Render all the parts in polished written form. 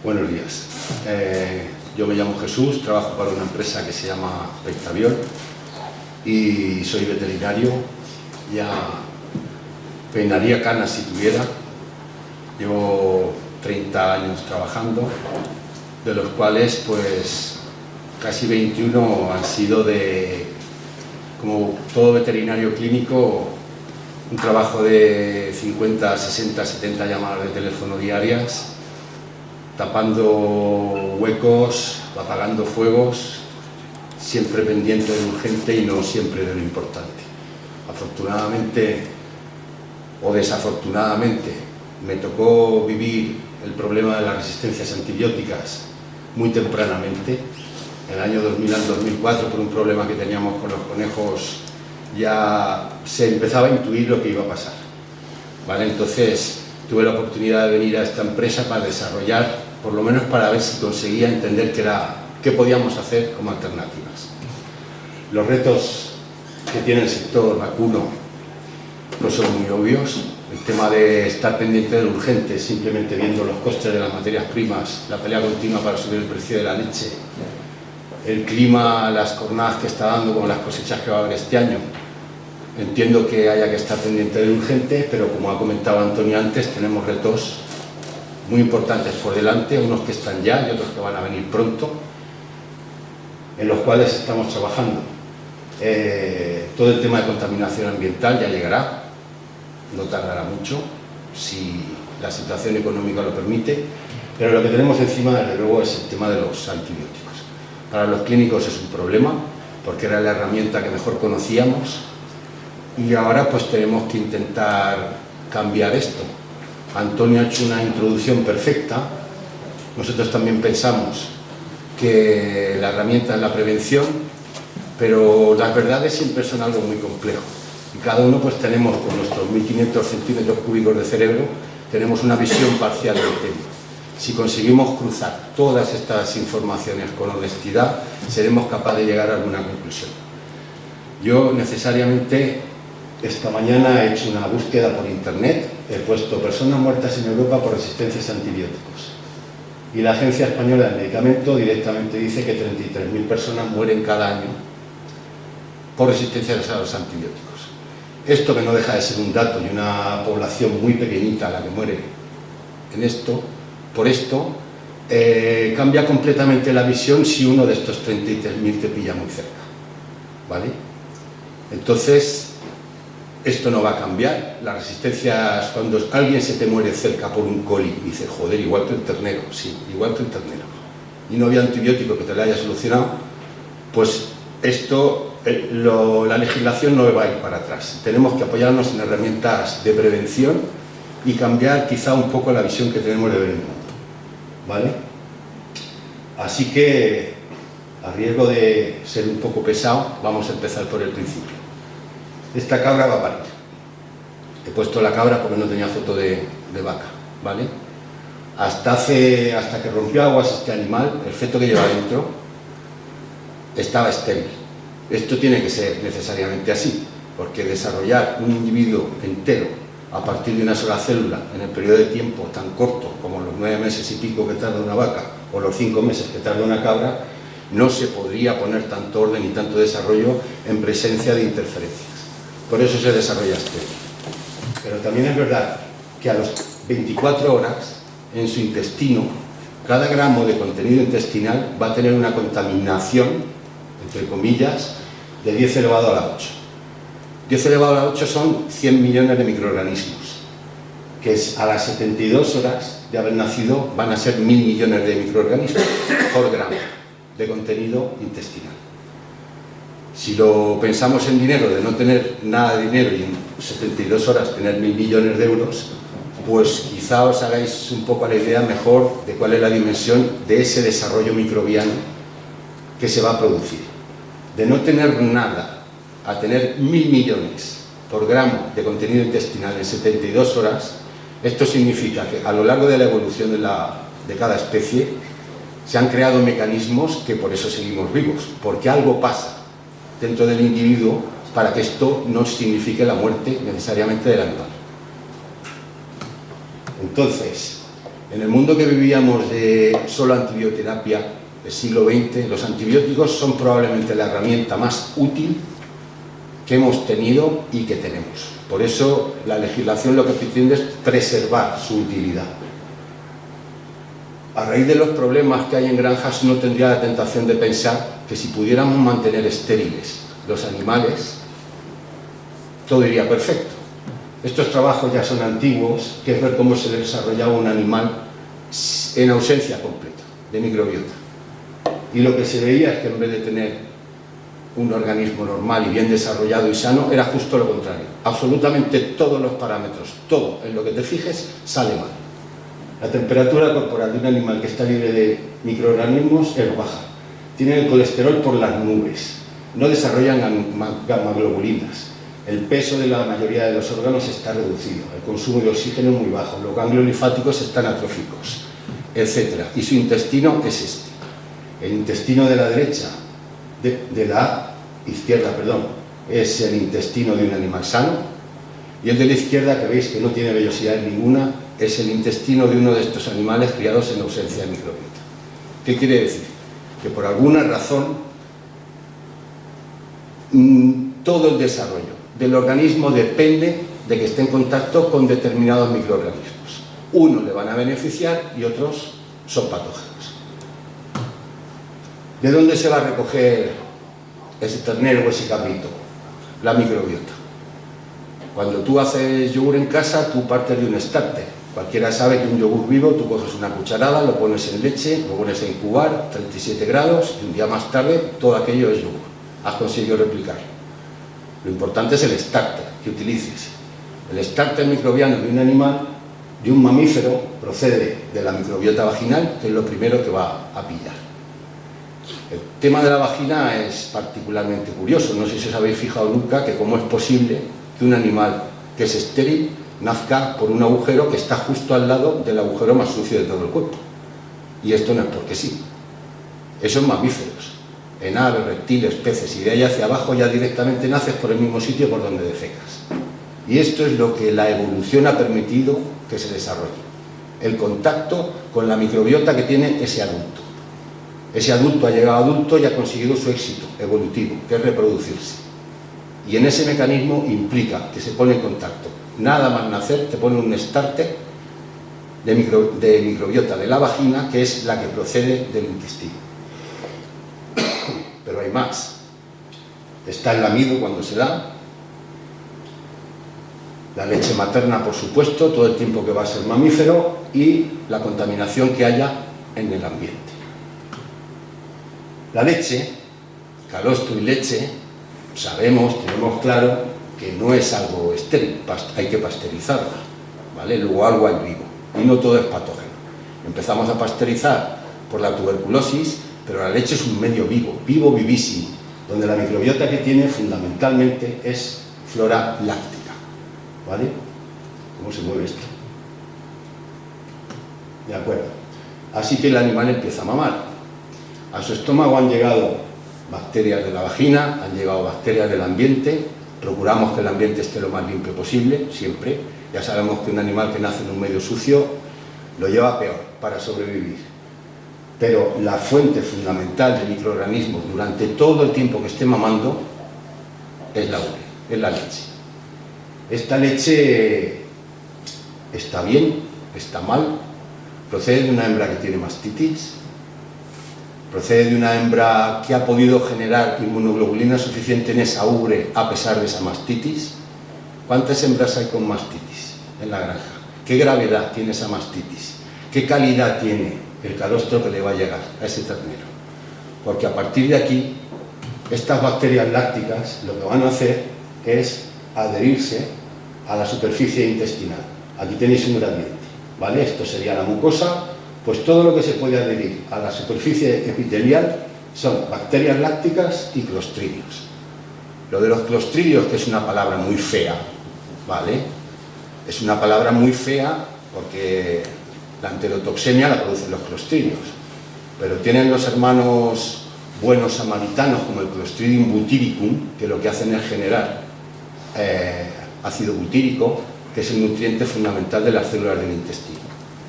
Buenos días. Yo me llamo Jesús, trabajo para una empresa que se llama Pectaviol y soy veterinario. Ya peinaría canas si tuviera. Llevo 30 años trabajando, de los cuales pues casi 21 han sido de, como todo veterinario clínico, un trabajo de 50, 60, 70 llamadas de teléfono diarias, tapando huecos, apagando fuegos, siempre pendiente de lo urgente y no siempre de lo importante. Afortunadamente o desafortunadamente me tocó vivir el problema de las resistencias antibióticas muy tempranamente. En el año 2000 al 2004, por un problema que teníamos con los conejos, ya se empezaba a intuir lo que iba a pasar, ¿vale? Entonces tuve la oportunidad de venir a esta empresa para desarrollar, por lo menos para ver si conseguía entender qué podíamos hacer como alternativas. Los retos que tiene el sector vacuno no son muy obvios. El tema de estar pendiente de lo urgente, simplemente viendo los costes de las materias primas, la pelea continua para subir el precio de la leche, el clima, las jornadas que está dando con las cosechas que va a haber este año. Entiendo que haya que estar pendiente de lo urgente, pero como ha comentado Antonio antes, tenemos retos muy importantes por delante, unos que están ya y otros que van a venir pronto, en los cuales estamos trabajando. Todo el tema de contaminación ambiental ya llegará, no tardará mucho, si la situación económica lo permite, pero lo que tenemos encima, desde luego, es el tema de los antibióticos. Para los clínicos es un problema, porque era la herramienta que mejor conocíamos, y ahora pues tenemos que intentar cambiar esto. Antonio ha hecho una introducción perfecta. Nosotros también pensamos que la herramienta es la prevención, pero las verdades siempre son algo muy complejo. Y cada uno pues tenemos, con nuestros 1500 centímetros cúbicos de cerebro, tenemos una visión parcial del tema. Si conseguimos cruzar todas estas informaciones con honestidad, seremos capaces de llegar a alguna conclusión. Yo necesariamente esta mañana he hecho una búsqueda por internet, he puesto personas muertas en Europa por resistencias a antibióticos. Y la Agencia Española del Medicamento directamente dice que 33.000 personas mueren cada año por resistencias a los antibióticos. Esto, que no deja de ser un dato y una población muy pequeñita la que muere por esto, cambia completamente la visión si uno de estos 33.000 te pilla muy cerca, ¿vale? Entonces, esto no va a cambiar. Las resistencias, cuando alguien se te muere cerca por un coli, dice, joder, igual que el ternero, sí, igual que el ternero, y no había antibiótico que te lo haya solucionado, pues esto, la legislación no va a ir para atrás. Tenemos que apoyarnos en herramientas de prevención y cambiar quizá un poco la visión que tenemos de ver el mundo, ¿vale? Así que, a riesgo de ser un poco pesado, vamos a empezar por el principio. Esta cabra va a parir. He puesto la cabra porque no tenía foto de vaca, ¿vale? Hasta que rompió aguas este animal, el feto que lleva dentro estaba estéril. Esto tiene que ser necesariamente así, porque desarrollar un individuo entero a partir de una sola célula en el periodo de tiempo tan corto como los 9 meses y pico que tarda una vaca o los 5 meses que tarda una cabra, no se podría poner tanto orden y tanto desarrollo en presencia de interferencias. Por eso se desarrolla estéril. Pero también es verdad que a las 24 horas en su intestino, cada gramo de contenido intestinal va a tener una contaminación, entre comillas, de 10 elevado a la 8. 10 elevado a la 8 son 100 millones de microorganismos, que a las 72 horas de haber nacido van a ser 1.000 millones de microorganismos por gramo de contenido intestinal. Si lo pensamos en dinero, de no tener nada de dinero y en 72 horas tener 1.000 millones de euros, pues quizá os hagáis un poco la idea mejor de cuál es la dimensión de ese desarrollo microbiano que se va a producir. De no tener nada a tener 1.000 millones por gramo de contenido intestinal en 72 horas, esto significa que a lo largo de la evolución de cada especie se han creado mecanismos que por eso seguimos vivos, porque algo pasa dentro del individuo para que esto no signifique la muerte necesariamente del animal. Entonces, En el mundo que vivíamos de solo antibioterapia del siglo XX, los antibióticos son probablemente la herramienta más útil que hemos tenido y que tenemos. Por eso la legislación lo que pretende es preservar su utilidad. A raíz de los problemas que hay en granjas, uno tendría la tentación de pensar que si pudiéramos mantener estériles los animales, todo iría perfecto. Estos trabajos ya son antiguos, que es ver cómo se desarrollaba un animal en ausencia completa de microbiota. Y lo que se veía es que en vez de tener un organismo normal y bien desarrollado y sano, era justo lo contrario. Absolutamente todos los parámetros, todo en lo que te fijes, sale mal. La temperatura corporal de un animal que está libre de microorganismos es baja. Tienen el colesterol por las nubes, no desarrollan gamma-globulinas. El peso de la mayoría de los órganos está reducido, el consumo de oxígeno es muy bajo, los ganglios linfáticos están atróficos, etc. Y su intestino es este. El intestino de la derecha, de la izquierda, perdón, es el intestino de un animal sano, y el de la izquierda, que veis que no tiene vellosidad ninguna, es el intestino de uno de estos animales criados en ausencia de microbiota. ¿Qué quiere decir? Que por alguna razón todo el desarrollo del organismo depende de que esté en contacto con determinados microorganismos. Unos le van a beneficiar y otros son patógenos. ¿De dónde se va a recoger ese ternero o ese cabrito? La microbiota. Cuando tú haces yogur en casa, tú partes de un starter. Cualquiera sabe que un yogur vivo, tú coges una cucharada, lo pones en leche, lo pones a incubar, 37 grados, y un día más tarde todo aquello es yogur. Has conseguido replicarlo. Lo importante es el starter que utilices. El starter microbiano de un animal, de un mamífero, procede de la microbiota vaginal, que es lo primero que va a pillar. El tema de la vagina es particularmente curioso. No sé si os habéis fijado nunca que cómo es posible que un animal que es estéril nazca por un agujero que está justo al lado del agujero más sucio de todo el cuerpo. Y esto no es porque sí. Esos mamíferos, en aves, reptiles, peces, y de ahí hacia abajo ya directamente naces por el mismo sitio por donde defecas. Y esto es lo que la evolución ha permitido que se desarrolle. El contacto con la microbiota que tiene ese adulto. Ese adulto ha llegado adulto y ha conseguido su éxito evolutivo, que es reproducirse. Y en ese mecanismo implica que se pone en contacto. Nada más nacer te pone un starter de microbiota de la vagina, que es la que procede del intestino. Pero hay más. Está el lamido cuando se da, la leche materna, por supuesto, todo el tiempo que va a ser mamífero, y la contaminación que haya en el ambiente. La leche, calostro y leche, sabemos, tenemos claro que no es algo estéril, hay que pasteurizarla, ¿vale? Luego algo hay vivo, y no todo es patógeno. Empezamos a pasteurizar por la tuberculosis, pero la leche es un medio vivo, vivísimo, donde la microbiota que tiene fundamentalmente es flora láctica, ¿vale? ¿Cómo se mueve esto? De acuerdo. Así que el animal empieza a mamar. A su estómago han llegado bacterias de la vagina, han llegado bacterias del ambiente. Procuramos que el ambiente esté lo más limpio posible, siempre. Ya sabemos que un animal que nace en un medio sucio lo lleva peor para sobrevivir. Pero la fuente fundamental de microorganismos durante todo el tiempo que esté mamando es la urea, es la leche. Esta leche está bien, está mal, procede de una hembra que tiene mastitis, procede de una hembra que ha podido generar inmunoglobulina suficiente en esa ubre a pesar de esa mastitis. ¿Cuántas hembras hay con mastitis en la granja? ¿Qué gravedad tiene esa mastitis? ¿Qué calidad tiene el calostro que le va a llegar a ese ternero? Porque a partir de aquí, estas bacterias lácticas lo que van a hacer es adherirse a la superficie intestinal. Aquí tenéis un gradiente, ¿vale? Esto sería la mucosa. Pues todo lo que se puede adherir a la superficie epitelial son bacterias lácticas y clostridios. Lo de los clostridios, que es una palabra muy fea, ¿vale? Es una palabra muy fea porque la enterotoxemia la producen los clostridios, pero tienen los hermanos buenos samaritanos como el Clostridium butyricum, que lo que hacen es generar ácido butírico, que es el nutriente fundamental de las células del intestino.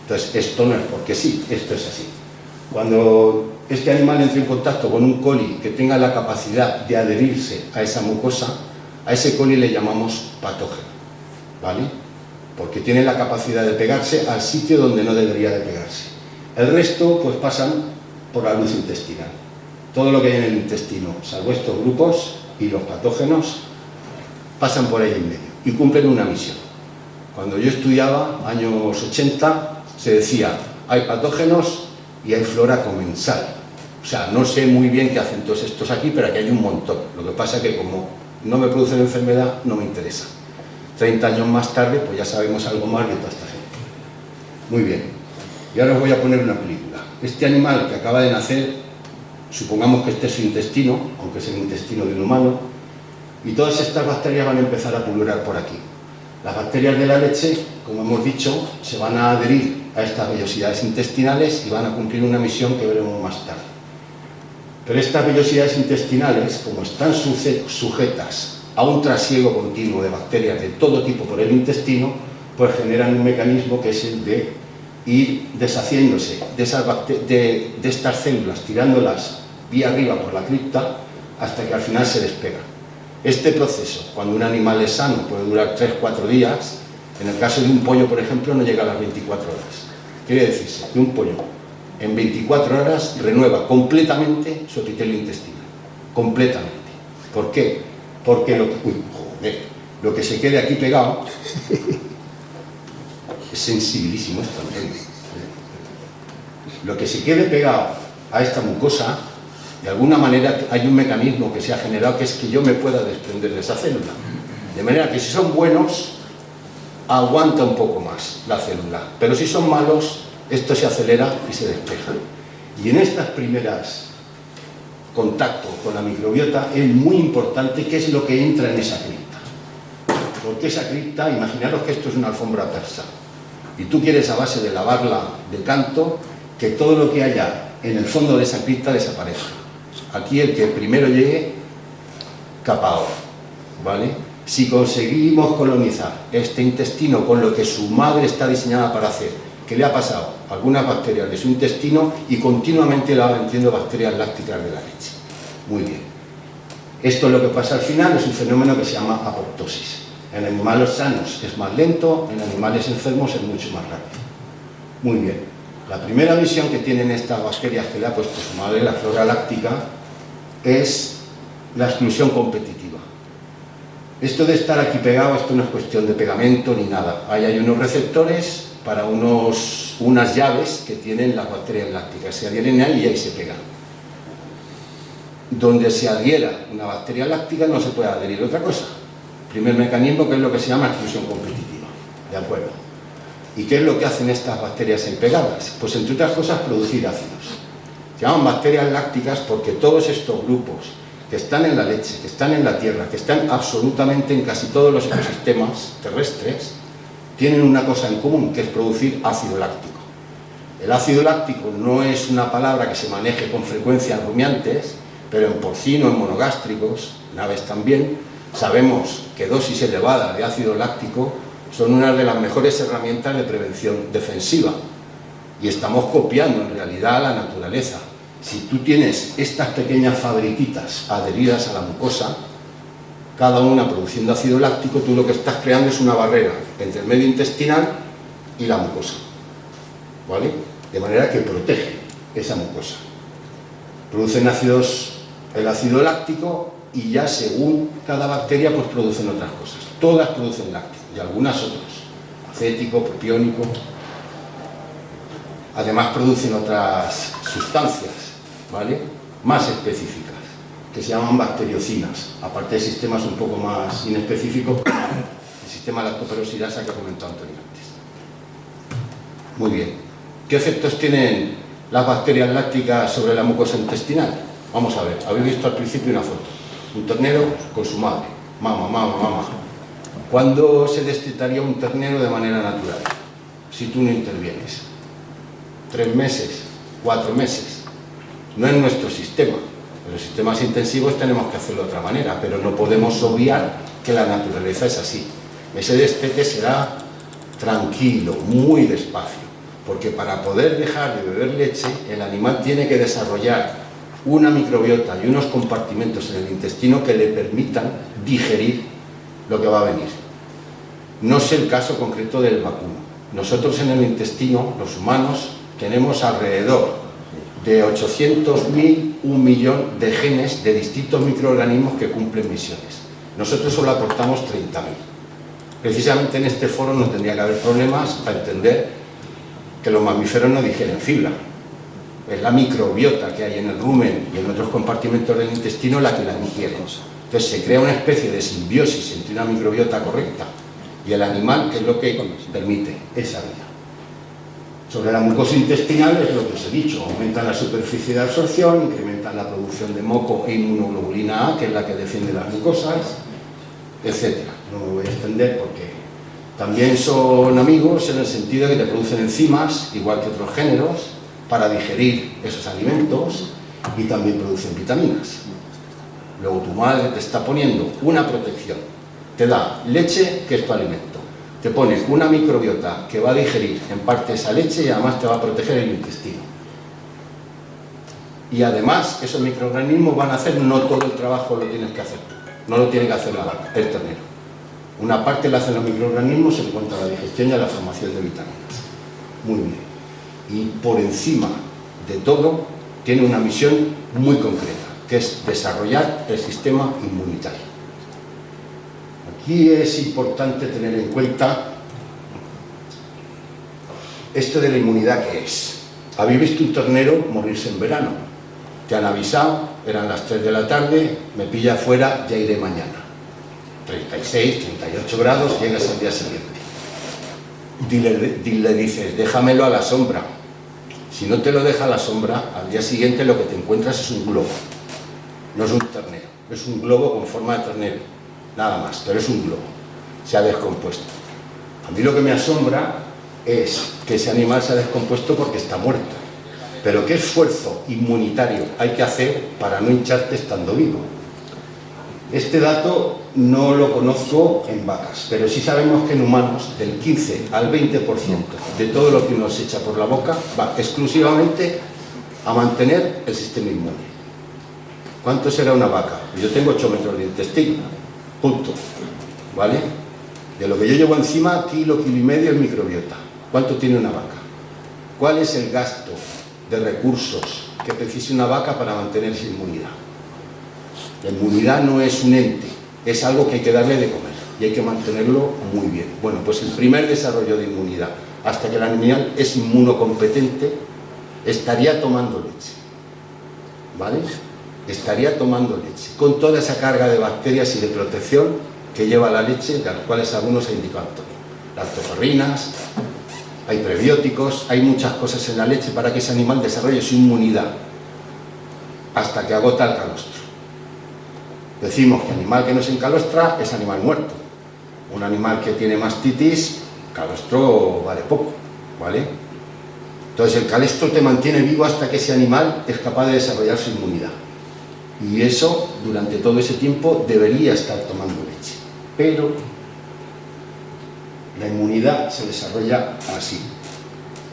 Entonces, esto no es porque sí, esto es así. Cuando este animal entre en contacto con un coli que tenga la capacidad de adherirse a esa mucosa, a ese coli le llamamos patógeno, ¿vale? Porque tiene la capacidad de pegarse al sitio donde no debería de pegarse. El resto, pues pasan por la luz intestinal. Todo lo que hay en el intestino, salvo estos grupos y los patógenos, pasan por ahí en medio y cumplen una misión. Cuando yo estudiaba, años 80, se decía, hay patógenos y hay flora comensal. O sea, no sé muy bien qué hacen todos estos aquí, pero aquí hay un montón. Lo que pasa es que como no me producen enfermedad, no me interesa. 30 años más tarde, pues ya sabemos algo más de toda esta gente. Muy bien. Y ahora os voy a poner una película. Este animal que acaba de nacer, supongamos que este es su intestino, aunque es el intestino de un humano, y todas estas bacterias van a empezar a pulular por aquí. Las bacterias de la leche, como hemos dicho, se van a adherir a estas vellosidades intestinales y van a cumplir una misión que veremos más tarde. Pero estas vellosidades intestinales, como están sujetas a un trasiego continuo de bacterias de todo tipo por el intestino, pues generan un mecanismo que es el de ir deshaciéndose de estas células, tirándolas vía arriba por la cripta, hasta que al final se despegan. Este proceso, cuando un animal es sano, puede durar 3-4 días. En el caso de un pollo, por ejemplo, no llega a las 24 horas. Quiere decirse que un pollo en 24 horas renueva completamente su epitelio intestinal. Completamente. ¿Por qué? Porque lo que se quede aquí pegado es sensibilísimo esto, ¿entiendes? Lo que se quede pegado a esta mucosa, de alguna manera hay un mecanismo que se ha generado, que es que yo me pueda desprender de esa célula. De manera que si son buenos, aguanta un poco más la célula, pero si son malos, esto se acelera y se despeja. Y en estas primeras contactos con la microbiota es muy importante qué es lo que entra en esa cripta. Porque esa cripta, imaginaros que esto es una alfombra persa, y tú quieres, a base de lavarla de canto, que todo lo que haya en el fondo de esa cripta desaparezca. Aquí el que primero llegue, capao, ¿vale? Si conseguimos colonizar este intestino con lo que su madre está diseñada para hacer, que le ha pasado algunas bacterias de su intestino y continuamente le va metiendo bacterias lácticas de la leche. Muy bien. Esto es lo que pasa al final, es un fenómeno que se llama apoptosis. En animales sanos es más lento, en animales enfermos es mucho más rápido. Muy bien. La primera visión que tienen estas bacterias que le ha puesto su madre, la flora láctica, es la exclusión competitiva. Esto de estar aquí pegado, esto no es cuestión de pegamento ni nada. Ahí hay unos receptores para unas llaves que tienen las bacterias lácticas. Se adhieren ahí y ahí se pegan. Donde se adhiera una bacteria láctica no se puede adherir otra cosa. Primer mecanismo, que es lo que se llama exclusión competitiva. ¿De acuerdo? ¿Y qué es lo que hacen estas bacterias ahí pegadas? Pues entre otras cosas producir ácidos. Se llaman bacterias lácticas porque todos estos grupos que están en la leche, que están en la tierra, que están absolutamente en casi todos los ecosistemas terrestres, tienen una cosa en común, que es producir ácido láctico. El ácido láctico no es una palabra que se maneje con frecuencia en rumiantes, pero en porcino, en monogástricos, en aves también, sabemos que dosis elevadas de ácido láctico son una de las mejores herramientas de prevención defensiva. Y estamos copiando en realidad a la naturaleza. Si tú tienes estas pequeñas fabriquitas adheridas a la mucosa, cada una produciendo ácido láctico, tú lo que estás creando es una barrera entre el medio intestinal y la mucosa, ¿vale? De manera que protege esa mucosa. Producen el ácido láctico y ya según cada bacteria pues producen otras cosas. Todas producen láctico y algunas otras, acético, propiónico. Además producen otras sustancias, ¿vale?, más específicas, que se llaman bacteriocinas, aparte de sistemas un poco más inespecíficos, el sistema lactoperoxidasa que he comentado anteriormente. Muy bien. ¿Qué efectos tienen las bacterias lácticas sobre la mucosa intestinal? Vamos a ver. Habéis visto al principio una foto. Un ternero con su madre. Mama, mama, mama. ¿Cuándo se destetaría un ternero de manera natural? Si tú no intervienes. 3 meses, 4 meses. No es nuestro sistema. En los sistemas intensivos tenemos que hacerlo de otra manera, pero no podemos obviar que la naturaleza es así. Ese destete será tranquilo, muy despacio, porque para poder dejar de beber leche, el animal tiene que desarrollar una microbiota y unos compartimentos en el intestino que le permitan digerir lo que va a venir. No es el caso concreto del vacuno. Nosotros en el intestino, los humanos, tenemos alrededor de 800.000, 1 millón de genes de distintos microorganismos que cumplen misiones. Nosotros solo aportamos 30.000. Precisamente en este foro no tendría que haber problemas para entender que los mamíferos no digieren fibra. Es la microbiota que hay en el rumen y en otros compartimentos del intestino la que la digiere. Entonces se crea una especie de simbiosis entre una microbiota correcta y el animal, que es lo que permite esa vida. Sobre la mucosa intestinal es lo que os he dicho, aumentan la superficie de absorción, incrementan la producción de moco e inmunoglobulina A, que es la que defiende las mucosas, etc. No me voy a extender porque también son amigos en el sentido de que te producen enzimas, igual que otros géneros, para digerir esos alimentos y también producen vitaminas. Luego tu madre te está poniendo una protección, te da leche, que es tu alimento, te pone una microbiota que va a digerir en parte esa leche y además te va a proteger el intestino. Y además esos microorganismos van a hacer, no todo el trabajo lo tienes que hacer tú, no lo tiene que hacer la vaca, el ternero. Una parte la hacen los microorganismos en cuanto a la digestión y a la formación de vitaminas. Muy bien. Y por encima de todo tiene una misión muy concreta, que es desarrollar el sistema inmunitario. Aquí es importante tener en cuenta esto de la inmunidad que es. ¿Habéis visto un ternero morirse en verano? Te han avisado, eran las 3 de la tarde, me pilla afuera, ya iré mañana. 36, 38 grados, llegas al día siguiente. Le dices, déjamelo a la sombra. Si no te lo deja a la sombra, al día siguiente lo que te encuentras es un globo. No es un ternero, es un globo con forma de ternero. Nada más, pero es un globo. Se ha descompuesto. A mí lo que me asombra es que ese animal se ha descompuesto porque está muerto. Pero ¿qué esfuerzo inmunitario hay que hacer para no hincharte estando vivo? Este dato no lo conozco en vacas, pero sí sabemos que en humanos del 15 al 20% de todo lo que uno se echa por la boca va exclusivamente a mantener el sistema inmune. ¿Cuánto será una vaca? Yo tengo 8 metros de intestino, punto, ¿vale? De lo que yo llevo encima, kilo y medio es microbiota. ¿Cuánto tiene una vaca? ¿Cuál es el gasto de recursos que precise una vaca para mantener esa inmunidad? La inmunidad no es un ente, es algo que hay que darle de comer y hay que mantenerlo muy bien. Bueno, pues el primer desarrollo de inmunidad, hasta que el animal es inmunocompetente, estaría tomando leche, ¿vale? Estaría tomando leche, con toda esa carga de bacterias y de protección que lleva la leche, de las cuales algunos ha indicado Antonio. Lactoferrinas, hay prebióticos, hay muchas cosas en la leche para que ese animal desarrolle su inmunidad, hasta que agota el calostro. Decimos que animal que no se encalostra es animal muerto. Un animal que tiene mastitis, calostro vale poco, ¿vale? Entonces el calostro te mantiene vivo hasta que ese animal es capaz de desarrollar su inmunidad. Y eso, durante todo ese tiempo, debería estar tomando leche. Pero la inmunidad se desarrolla así.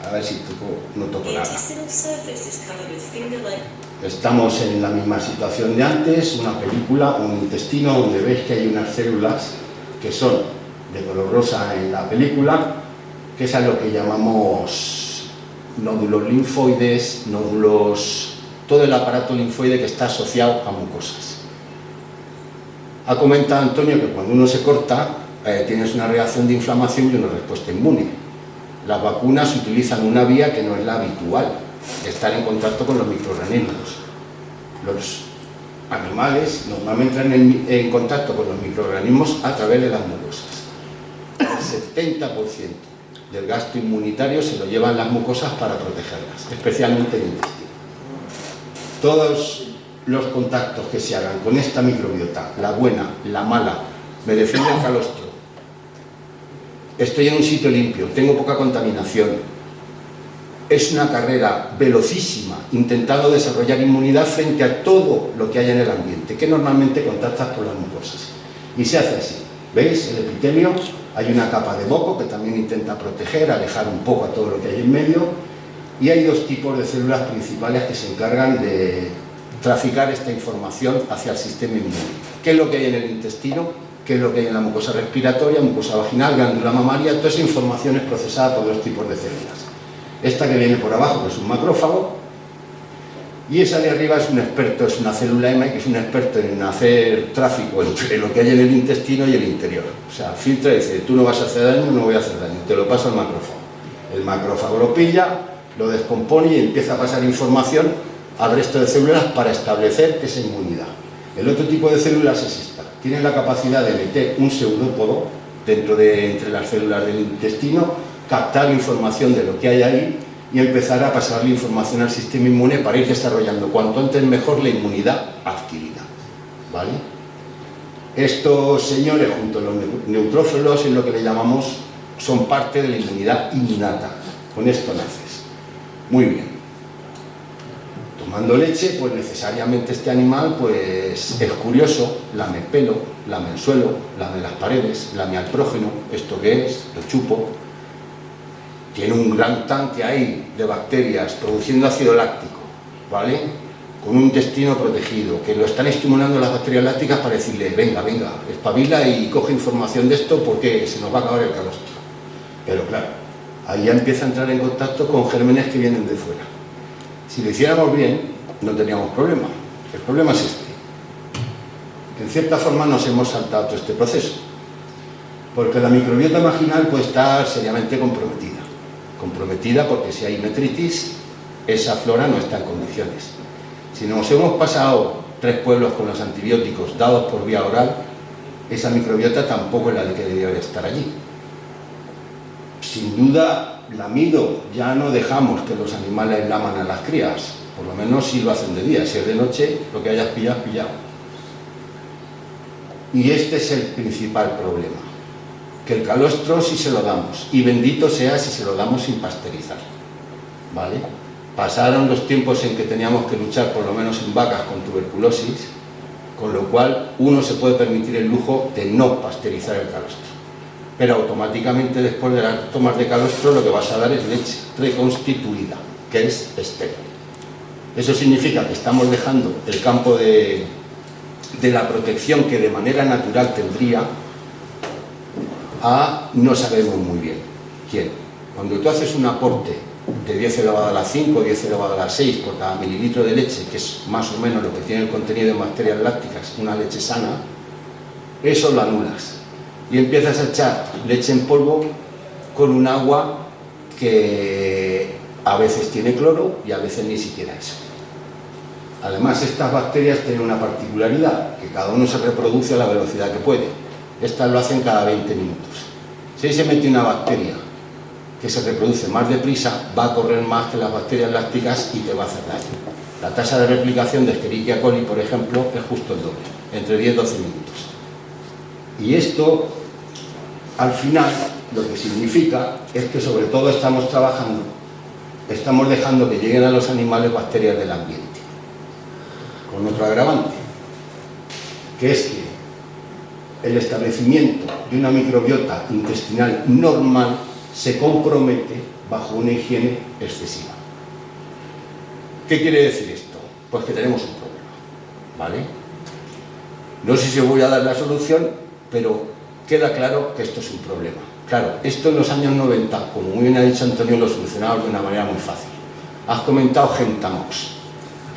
A ver si no toco nada. Estamos en la misma situación de antes, una película, un intestino, donde veis que hay unas células que son de color rosa en la película, que es a lo que llamamos nódulos linfoides, nódulos, todo el aparato linfoide que está asociado a mucosas. Ha comentado Antonio que cuando uno se corta, tienes una reacción de inflamación y una respuesta inmune. Las vacunas utilizan una vía que no es la habitual, estar en contacto con los microorganismos. Los animales normalmente entran en contacto con los microorganismos a través de las mucosas. El 70% del gasto inmunitario se lo llevan las mucosas para protegerlas, especialmente el intestino. Todos los contactos que se hagan con esta microbiota, la buena, la mala, me defiende el calostro, estoy en un sitio limpio, tengo poca contaminación, es una carrera velocísima, intentando desarrollar inmunidad frente a todo lo que hay en el ambiente, que normalmente contactas con las mucosas. Y se hace así. ¿Veis? El epitelio, hay una capa de moco que también intenta proteger, alejar un poco a todo lo que hay en medio, y hay dos tipos de células principales que se encargan de traficar esta información hacia el sistema inmune. ¿Qué es lo que hay en el intestino? ¿Qué es lo que hay en la mucosa respiratoria, mucosa vaginal, glándula mamaria? Toda esa información es procesada por dos tipos de células. Esta que viene por abajo, que es un macrófago, y esa de arriba es un experto, es una célula M, que es un experto en hacer tráfico entre lo que hay en el intestino y el interior. O sea, filtra y dice, tú no vas a hacer daño, no voy a hacer daño, te lo paso al macrófago. El macrófago lo pilla, lo descompone y empieza a pasar información al resto de células para establecer esa inmunidad. El otro tipo de células es esta. Tienen la capacidad de meter un pseudópodo entre las células del intestino, captar información de lo que hay ahí y empezar a pasar la información al sistema inmune para ir desarrollando cuanto antes mejor la inmunidad adquirida. ¿Vale? Estos señores, junto a los neutrófilos, es lo que le llamamos, son parte de la inmunidad innata. Con esto naces. Muy bien. Tomando leche, pues necesariamente este animal pues es curioso, lame el pelo, lame el suelo, lame las paredes, lame al prógeno, ¿esto qué es? Lo chupo. Tiene un gran tanque ahí de bacterias produciendo ácido láctico, ¿vale? Con un intestino protegido, que lo están estimulando las bacterias lácticas para decirle, venga, venga, espabila y coge información de esto porque se nos va a acabar el calostro. Pero claro, ahí ya empieza a entrar en contacto con gérmenes que vienen de fuera. Si lo hiciéramos bien, no teníamos problema. El problema es este. Que en cierta forma nos hemos saltado todo este proceso. Porque la microbiota vaginal puede estar seriamente comprometida. Comprometida porque si hay metritis, esa flora no está en condiciones. Si nos hemos pasado 3 pueblos con los antibióticos dados por vía oral, esa microbiota tampoco es la que debería estar allí. Sin duda, lamido, ya no dejamos que los animales laman a las crías, por lo menos si lo hacen de día, si es de noche, lo que hayas pillado, pillado. Y este es el principal problema, que el calostro sí se lo damos, y bendito sea si se lo damos sin pasteurizar, ¿vale? Pasaron los tiempos en que teníamos que luchar, por lo menos en vacas, con tuberculosis, con lo cual uno se puede permitir el lujo de no pasteurizar el calostro. Pero automáticamente después de las tomas de calostro lo que vas a dar es leche reconstituida, que es estéril. Eso significa que estamos dejando el campo de la protección que de manera natural tendría a no sabemos muy bien quién. Cuando tú haces un aporte de 10 elevado a la 5 o 10 elevado a la 6 por cada mililitro de leche, que es más o menos lo que tiene el contenido en bacterias lácticas, una leche sana, eso lo anulas. Y empiezas a echar leche en polvo con un agua que a veces tiene cloro y a veces ni siquiera eso. Además, estas bacterias tienen una particularidad, que cada uno se reproduce a la velocidad que puede. Estas lo hacen cada 20 minutos. Si se mete una bacteria que se reproduce más deprisa, va a correr más que las bacterias lácticas y te va a hacer daño. La tasa de replicación de Escherichia coli, por ejemplo, es justo el doble, entre 10 y 12 minutos. Y esto, al final, lo que significa es que sobre todo estamos dejando que lleguen a los animales bacterias del ambiente. Con otro agravante, que es que el establecimiento de una microbiota intestinal normal se compromete bajo una higiene excesiva. ¿Qué quiere decir esto? Pues que tenemos un problema, ¿vale? No sé si os voy a dar la solución, pero queda claro que esto es un problema. Claro, esto en los años 90, como muy bien ha dicho Antonio, lo solucionamos de una manera muy fácil. Has comentado Gentamox.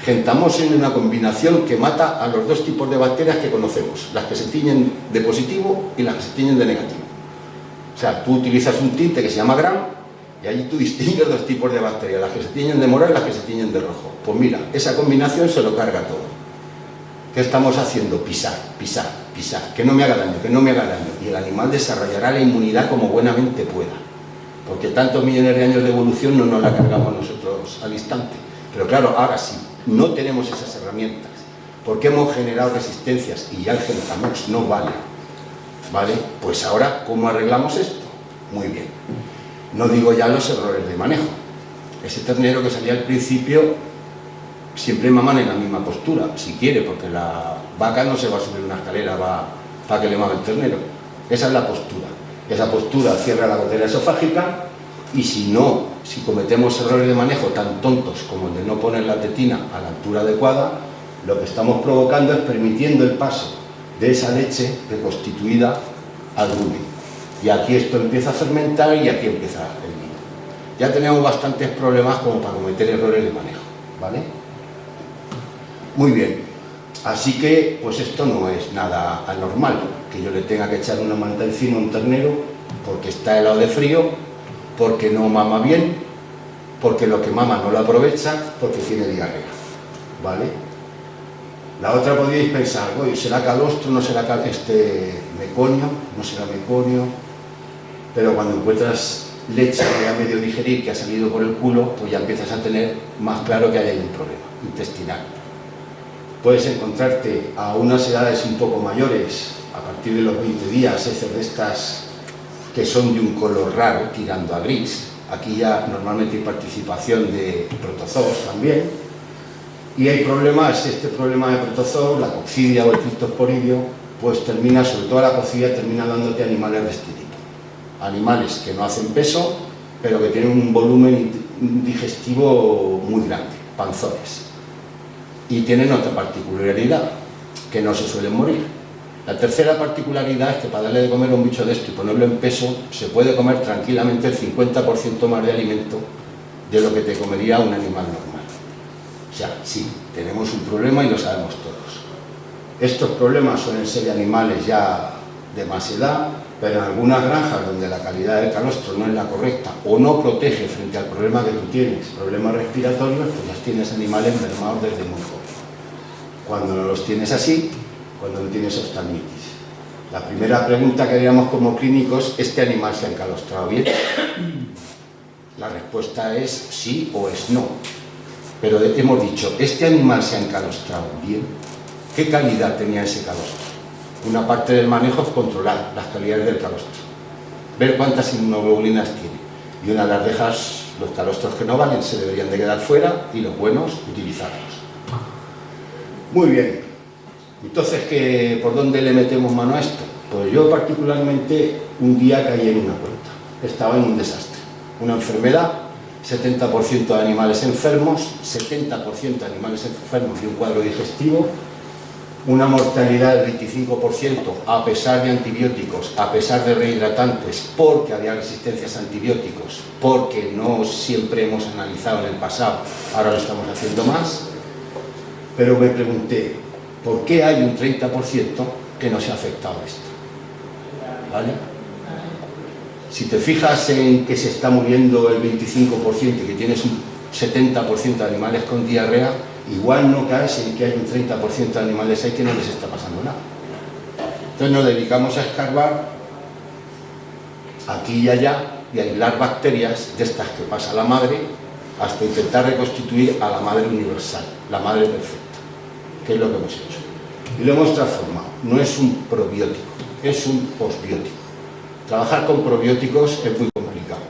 Gentamox es una combinación que mata a los dos tipos de bacterias que conocemos, las que se tiñen de positivo y las que se tiñen de negativo. O sea, tú utilizas un tinte que se llama Gram y allí tú distingues dos tipos de bacterias, las que se tiñen de morado y las que se tiñen de rojo. Pues mira, esa combinación se lo carga todo. ¿Qué estamos haciendo? Pisar, pisar, pisar, que no me haga daño, que no me haga daño. Y el animal desarrollará la inmunidad como buenamente pueda. Porque tantos millones de años de evolución no nos la cargamos nosotros al instante. Pero claro, ahora sí, no tenemos esas herramientas, porque hemos generado resistencias y ya el Gentamox no vale. ¿Vale? Pues ahora, ¿cómo arreglamos esto? Muy bien. No digo ya los errores de manejo. Ese ternero que salía al principio, siempre maman en la misma postura, si quiere, porque la vaca no se va a subir una escalera para que le mame el ternero. Esa es la postura. Esa postura cierra la gotera esofágica y si cometemos errores de manejo tan tontos como el de no poner la tetina a la altura adecuada, lo que estamos provocando es permitiendo el paso de esa leche reconstituida al rumen. Y aquí esto empieza a fermentar y aquí empieza el vino. Ya tenemos bastantes problemas como para cometer errores de manejo, ¿vale? Muy bien. Así que, pues esto no es nada anormal, que yo le tenga que echar una manta encima a un ternero porque está helado de frío, porque no mama bien, porque lo que mama no lo aprovecha, porque tiene diarrea, ¿vale? La otra podríais pensar, oye, ¿será calostro, no será meconio, no será meconio? Pero cuando encuentras leche a medio digerir que ha salido por el culo, pues ya empiezas a tener más claro que hay un problema intestinal. Puedes encontrarte a unas edades un poco mayores, a partir de los 20 días, heces de estas que son de un color raro, tirando a gris. Aquí ya normalmente hay participación de protozoos también. Y hay problemas, este problema de protozoos, la coccidia o el criptosporidio, pues termina, sobre todo la coccidia, termina dándote animales de este tipo. Animales que no hacen peso, pero que tienen un volumen digestivo muy grande, panzones. Y tienen otra particularidad, que no se suelen morir. La tercera particularidad es que para darle de comer a un bicho de esto y ponerlo en peso, se puede comer tranquilamente el 50% más de alimento de lo que te comería un animal normal. O sea, sí, tenemos un problema y lo sabemos todos. Estos problemas suelen ser de animales ya de más edad, pero en algunas granjas donde la calidad del calostro no es la correcta o no protege frente al problema que tú tienes, problemas respiratorios, pues ya tienes animales mermados desde muy joven. Cuando no los tienes así, cuando no tienes oftalmitis. La primera pregunta que haríamos como clínicos, ¿este animal se ha encalostrado bien? La respuesta es sí o es no. Pero hemos dicho, ¿este animal se ha encalostrado bien? ¿Qué calidad tenía ese calostro? Una parte del manejo es controlar las calidades del calostro, ver cuántas inmunoglobulinas tiene. Y una de las dejas, los calostros que no valen se deberían de quedar fuera y los buenos utilizarlos. Muy bien. Entonces, ¿por dónde le metemos mano a esto? Pues yo particularmente un día caí en una cuenta. Estaba en un desastre. Una enfermedad, 70% de animales enfermos, 70% de animales enfermos de un cuadro digestivo, una mortalidad del 25% a pesar de antibióticos, a pesar de rehidratantes, porque había resistencias a antibióticos, porque no siempre hemos analizado en el pasado, ahora lo estamos haciendo más. Pero me pregunté, ¿por qué hay un 30% que no se ha afectado a esto? ¿Vale? Si te fijas en que se está muriendo el 25% y que tienes un 70% de animales con diarrea, igual no caes en que hay un 30% de animales ahí que no les está pasando nada. Entonces nos dedicamos a escarbar aquí y allá y a aislar bacterias de estas que pasa la madre hasta intentar reconstituir a la madre universal, la madre perfecta, que es lo que hemos hecho. Y lo hemos transformado. No es un probiótico, es un posbiótico. Trabajar con probióticos es muy complicado,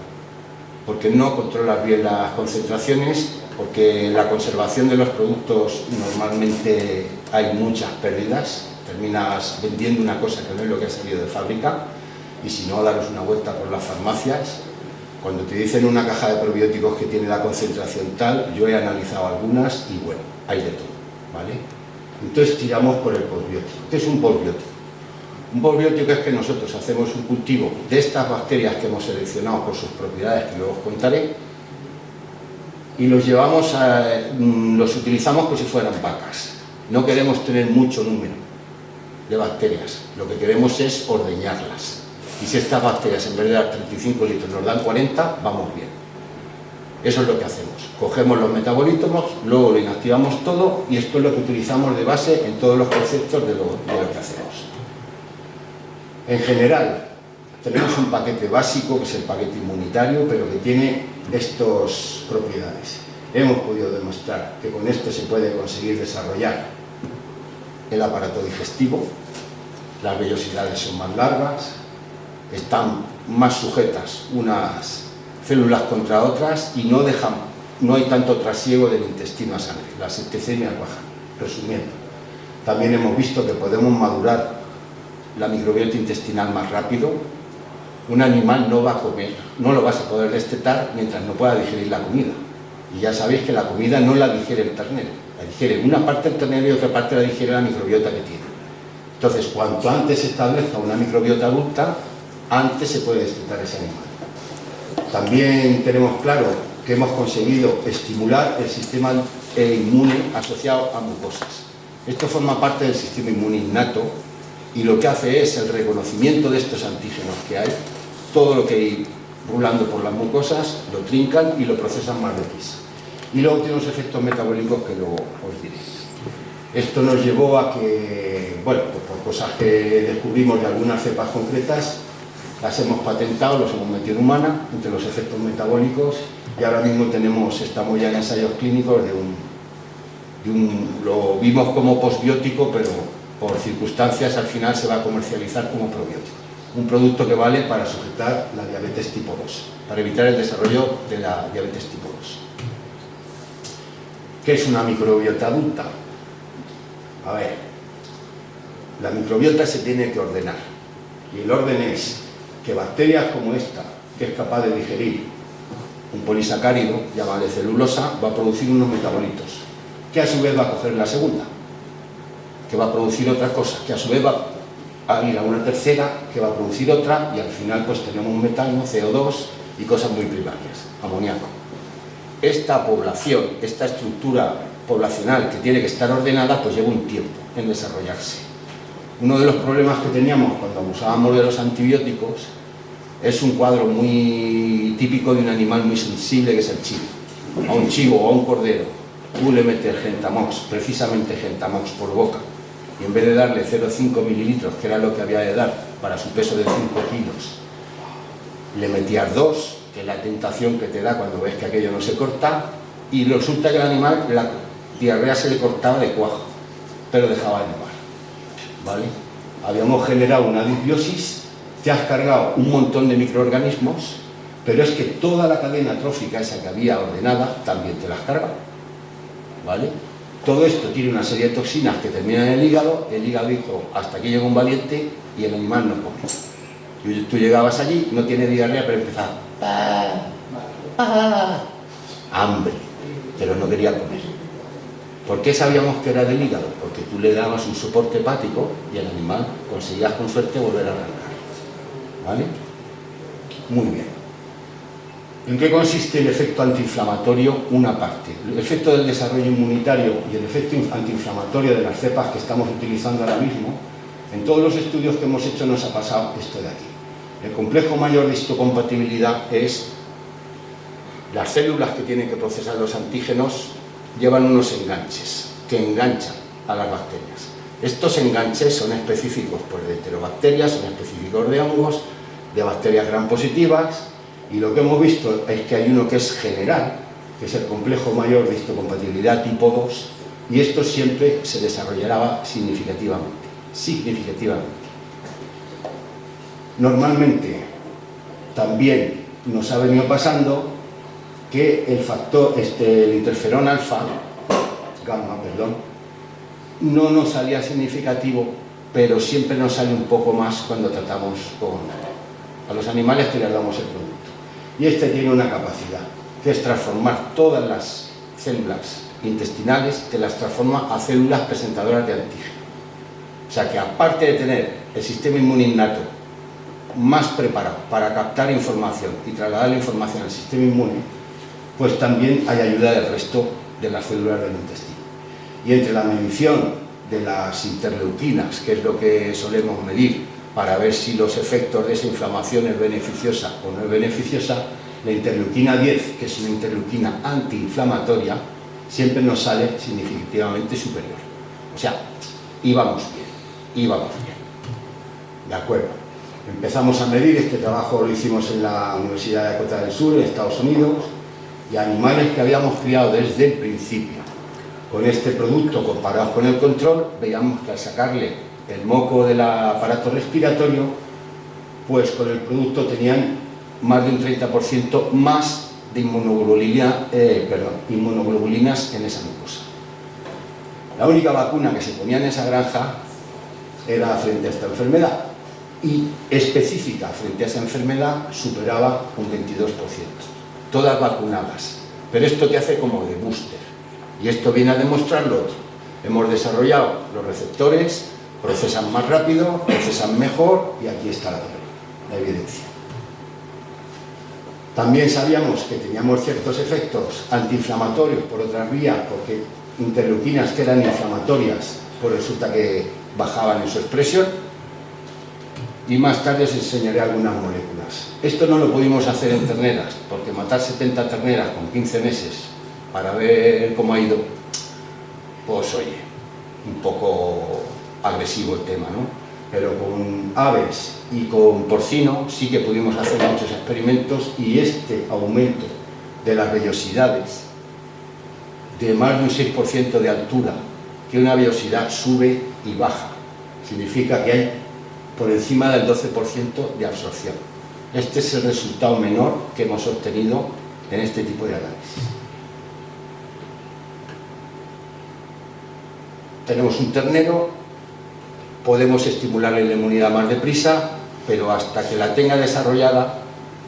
porque no controlas bien las concentraciones, porque en la conservación de los productos normalmente hay muchas pérdidas, terminas vendiendo una cosa que no es lo que ha salido de fábrica, y si no, daros una vuelta por las farmacias. Cuando te dicen una caja de probióticos que tiene la concentración tal, yo he analizado algunas y bueno, hay de todo, ¿vale? Entonces tiramos por el posbiótico. ¿Qué es un posbiótico? Un posbiótico es que nosotros hacemos un cultivo de estas bacterias que hemos seleccionado por sus propiedades, que luego os contaré, y los utilizamos como si fueran vacas. No queremos tener mucho número de bacterias, lo que queremos es ordeñarlas. Y si estas bacterias en vez de dar 35 litros nos dan 40, vamos bien. Eso es lo que hacemos. Cogemos los metabolitos, luego lo inactivamos todo y esto es lo que utilizamos de base en todos los conceptos de lo que hacemos. En general, tenemos un paquete básico, que es el paquete inmunitario, pero que tiene estas propiedades. Hemos podido demostrar que con esto se puede conseguir desarrollar el aparato digestivo, las vellosidades son más largas, están más sujetas unas células contra otras y no hay tanto trasiego del intestino a sangre, las septicemias bajan. Resumiendo, también hemos visto que podemos madurar la microbiota intestinal más rápido. Un animal no va a comer, no lo vas a poder destetar mientras no pueda digerir la comida. Y ya sabéis que la comida no la digiere el ternero, la digiere una parte el ternero y otra parte la digiere la microbiota que tiene. Entonces, cuanto antes se establezca una microbiota adulta, antes se puede destetar ese animal. También tenemos claro que hemos conseguido estimular el sistema inmune asociado a mucosas. Esto forma parte del sistema inmune innato y lo que hace es el reconocimiento de estos antígenos que hay. Todo lo que hay rulando por las mucosas lo trincan y lo procesan más deprisa. Y luego tiene unos efectos metabólicos que luego os diré. Esto nos llevó a que, bueno, pues por cosas que descubrimos de algunas cepas concretas, las hemos patentado, los hemos metido en humana, entre los efectos metabólicos, y ahora mismo estamos ya en ensayos clínicos lo vimos como posbiótico, pero por circunstancias al final se va a comercializar como probiótico. Un producto que vale para sujetar la diabetes tipo 2, para evitar el desarrollo de la diabetes tipo 2. ¿Qué es una microbiota adulta? A ver, la microbiota se tiene que ordenar, y el orden es que bacterias como esta, que es capaz de digerir un polisacárido, llamado celulosa, va a producir unos metabolitos, que a su vez va a coger la segunda, que va a producir otra cosa, que a su vez va a ir a una tercera, que va a producir otra, y al final pues tenemos un metano, CO2 y cosas muy primarias, amoníaco. Esta población, esta estructura poblacional que tiene que estar ordenada, pues lleva un tiempo en desarrollarse. Uno de los problemas que teníamos cuando abusábamos de los antibióticos es un cuadro muy típico de un animal muy sensible, que es el chivo. A un chivo o a un cordero, tú le metes Gentamox, precisamente Gentamox por boca, y en vez de darle 0,5 mililitros, que era lo que había de dar para su peso de 5 kilos, le metías 2, que es la tentación que te da cuando ves que aquello no se corta, y resulta que el animal, la diarrea se le cortaba de cuajo, pero dejaba de nevar, ¿vale? Habíamos generado una disbiosis, te has cargado un montón de microorganismos, pero es que toda la cadena trófica esa que había ordenada también te la has cargado, ¿vale? Todo esto tiene una serie de toxinas que terminan en el hígado dijo, hasta aquí llega un valiente, y el animal no come. Y tú llegabas allí, no tiene diarrea, pero empezaba hambre, pero no quería comer. ¿Por qué sabíamos que era del hígado? Porque tú le dabas un soporte hepático y el animal conseguías con suerte volver a arrancar, ¿vale? Muy bien. ¿En qué consiste el efecto antiinflamatorio? Una parte. El efecto del desarrollo inmunitario y el efecto antiinflamatorio de las cepas que estamos utilizando ahora mismo, en todos los estudios que hemos hecho nos ha pasado esto de aquí. El complejo mayor de histocompatibilidad es las células que tienen que procesar los antígenos llevan unos enganches que enganchan a las bacterias. Estos enganches son específicos pues, de enterobacterias, son específicos de hongos, de bacterias gram positivas, y lo que hemos visto es que hay uno que es general, que es el complejo mayor de histocompatibilidad tipo 2, y esto siempre se desarrollará significativamente. Normalmente también nos ha venido pasando que el factor, el interferón gamma, no nos salía significativo, pero siempre nos sale un poco más cuando tratamos a los animales que les damos el producto. Y este tiene una capacidad, que es transformar todas las células intestinales, que las transforma a células presentadoras de antígeno. O sea que aparte de tener el sistema inmune innato más preparado para captar información y trasladar la información al sistema inmune, pues también hay ayuda del resto de las células del intestino. Y entre la medición de las interleuquinas, que es lo que solemos medir para ver si los efectos de esa inflamación es beneficiosa o no es beneficiosa, la interleuquina 10, que es una interleuquina antiinflamatoria, siempre nos sale significativamente superior. O sea, íbamos bien. ¿De acuerdo? Empezamos a medir, este trabajo lo hicimos en la Universidad de Dakota del Sur, en Estados Unidos, y animales que habíamos criado desde el principio con este producto comparados con el control, veíamos que al sacarle el moco del aparato respiratorio, pues con el producto tenían más de un 30% más de inmunoglobulinas en esa mucosa. La única vacuna que se ponía en esa granja era frente a esta enfermedad, y específica frente a esa enfermedad superaba un 22%. Todas vacunadas. Pero esto te hace como de booster. Y esto viene a demostrar lo otro. Hemos desarrollado los receptores, procesan más rápido, procesan mejor, y aquí está la evidencia. También sabíamos que teníamos ciertos efectos antiinflamatorios por otras vías, porque interleuquinas que eran inflamatorias, pues resulta que bajaban en su expresión. Y más tarde os enseñaré algunas moléculas. Esto no lo pudimos hacer en terneras, porque matar 70 terneras con 15 meses para ver cómo ha ido, pues oye, un poco agresivo el tema, ¿no? Pero con aves y con porcino sí que pudimos hacer muchos experimentos, y este aumento de las vellosidades de más de un 6% de altura, que una vellosidad sube y baja, significa que hay por encima del 12% de absorción. Este es el resultado menor que hemos obtenido en este tipo de análisis. Tenemos un ternero, podemos estimularle la inmunidad más deprisa, pero hasta que la tenga desarrollada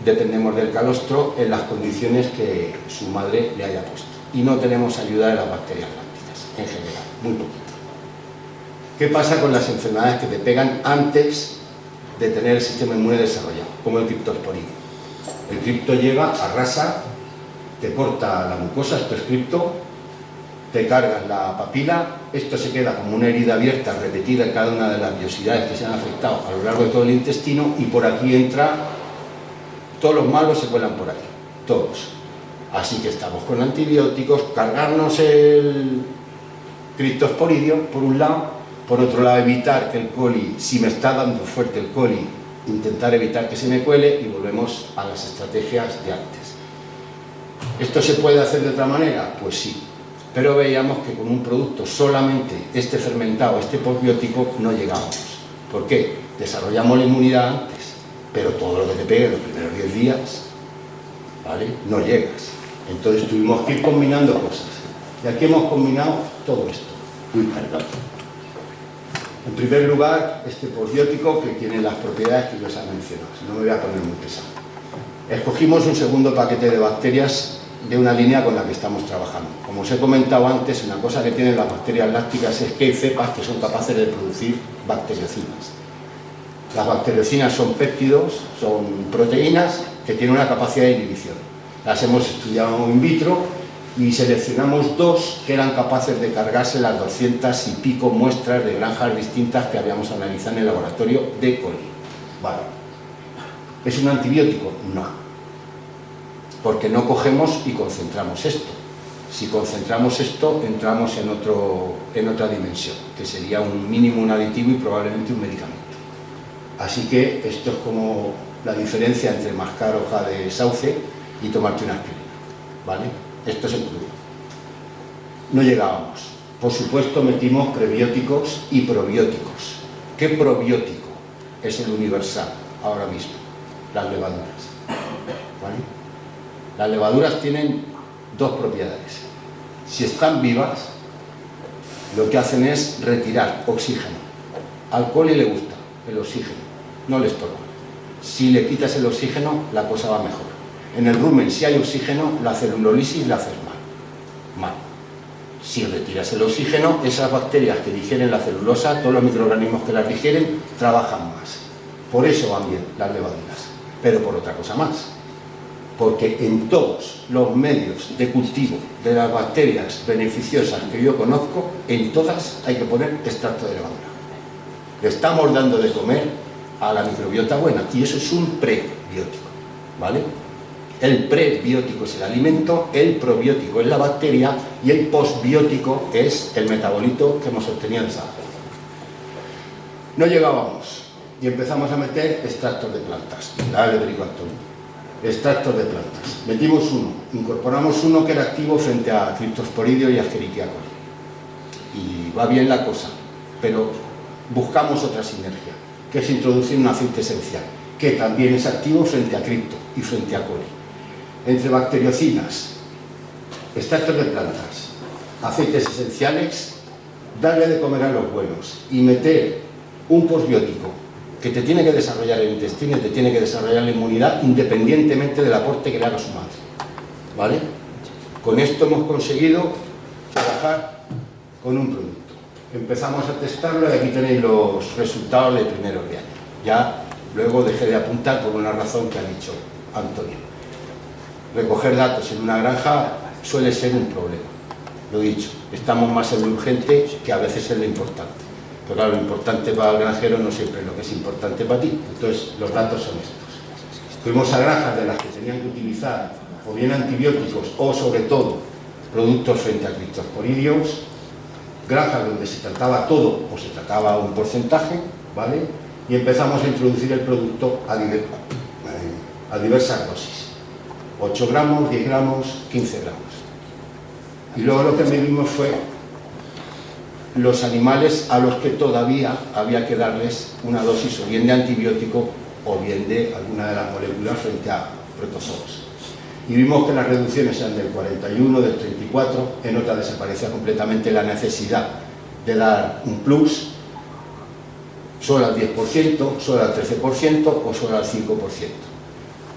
dependemos del calostro en las condiciones que su madre le haya puesto. Y no tenemos ayuda de las bacterias lácticas, en general, muy poquito. ¿Qué pasa con las enfermedades que te pegan antes de tener el sistema inmune desarrollado? Como el criptosporidio. El cripto llega, arrasa, te corta la mucosa, esto es cripto, te cargas la papila, esto se queda como una herida abierta, repetida en cada una de las vellosidades que se han afectado a lo largo de todo el intestino, y por aquí entra, todos los malos se cuelan por aquí, todos. Así que estamos con antibióticos, cargarnos el criptosporidio, por un lado. Por otro lado, evitar que el coli, si me está dando fuerte el coli, intentar evitar que se me cuele, y volvemos a las estrategias de antes. ¿Esto se puede hacer de otra manera? Pues sí, pero veíamos que con un producto solamente este fermentado, este postbiótico, no llegamos. ¿Por qué? Desarrollamos la inmunidad antes, pero todo lo que te pegue en los primeros 10 días, ¿vale?, no llegas. Entonces tuvimos que ir combinando cosas. Y aquí hemos combinado todo esto. Perdón. En primer lugar, este postbiótico, que tiene las propiedades que yo os he mencionado. No me voy a poner muy pesado. Escogimos un segundo paquete de bacterias de una línea con la que estamos trabajando. Como os he comentado antes, una cosa que tienen las bacterias lácticas es que hay cepas que son capaces de producir bacteriocinas. Las bacteriocinas son péptidos, son proteínas que tienen una capacidad de inhibición. Las hemos estudiado in vitro y seleccionamos dos que eran capaces de cargarse las 200 y pico muestras de granjas distintas que habíamos analizado en el laboratorio de coli. Vale. ¿Es un antibiótico? No. Porque no cogemos y concentramos esto. Si concentramos esto, entramos en otra dimensión, que sería un mínimo, un aditivo y probablemente un medicamento. Así que esto es como la diferencia entre mascar hoja de sauce y tomarte una aspirina, ¿vale? Esto es el crudo. No llegábamos. Por supuesto, metimos prebióticos y probióticos. ¿Qué probiótico es el universal ahora mismo? Las levaduras, ¿vale? Las levaduras tienen dos propiedades. Si están vivas, lo que hacen es retirar oxígeno. Al coli le gusta el oxígeno, no le estorba. Si le quitas el oxígeno, la cosa va mejor. En el rumen, si hay oxígeno, la celulolisis la haces mal. Si retiras el oxígeno, esas bacterias que digieren la celulosa, todos los microorganismos que las digieren, trabajan más. Por eso van bien las levaduras, pero por otra cosa más. Porque en todos los medios de cultivo de las bacterias beneficiosas que yo conozco, en todas hay que poner extracto de levadura. Le estamos dando de comer a la microbiota buena, y eso es un prebiótico, ¿vale? El prebiótico es el alimento, el probiótico es la bacteria y el postbiótico es el metabolito que hemos obtenido en esa bacteria. No llegábamos y empezamos a meter extractos de plantas, la Lebericobacterium. Extractos de plantas. Metimos uno, incorporamos uno que era activo frente a Cryptosporidio y Escherichia coli. Y va bien la cosa, pero buscamos otra sinergia, que es introducir un aceite esencial, que también es activo frente a cripto y frente a coli. Entre bacteriocinas, extractos de plantas, aceites esenciales, darle de comer a los buenos y meter un postbiótico que te tiene que desarrollar el intestino y te tiene que desarrollar la inmunidad independientemente del aporte que le haga su madre, ¿vale? Con esto hemos conseguido trabajar con un producto. Empezamos a testarlo y aquí tenéis los resultados de primeros de año. Ya luego dejé de apuntar por una razón que ha dicho Antonio. Recoger datos en una granja suele ser un problema. Lo dicho, estamos más en lo urgente que a veces en lo importante. Pero claro, lo importante para el granjero no siempre es lo que es importante para ti. Entonces, los datos son estos. Fuimos a granjas de las que tenían que utilizar o bien antibióticos o, sobre todo, productos frente a criptosporidios, granjas donde se trataba todo o se trataba un porcentaje, ¿vale? Y empezamos a introducir el producto a diversas dosis. 8 gramos, 10 gramos, 15 gramos. Y luego lo que medimos fue los animales a los que todavía había que darles una dosis o bien de antibiótico o bien de alguna de las moléculas frente a protozoos. Y vimos que las reducciones eran del 41, del 34, en otra desaparecía completamente la necesidad de dar un plus solo al 10%, solo al 13% o solo al 5%.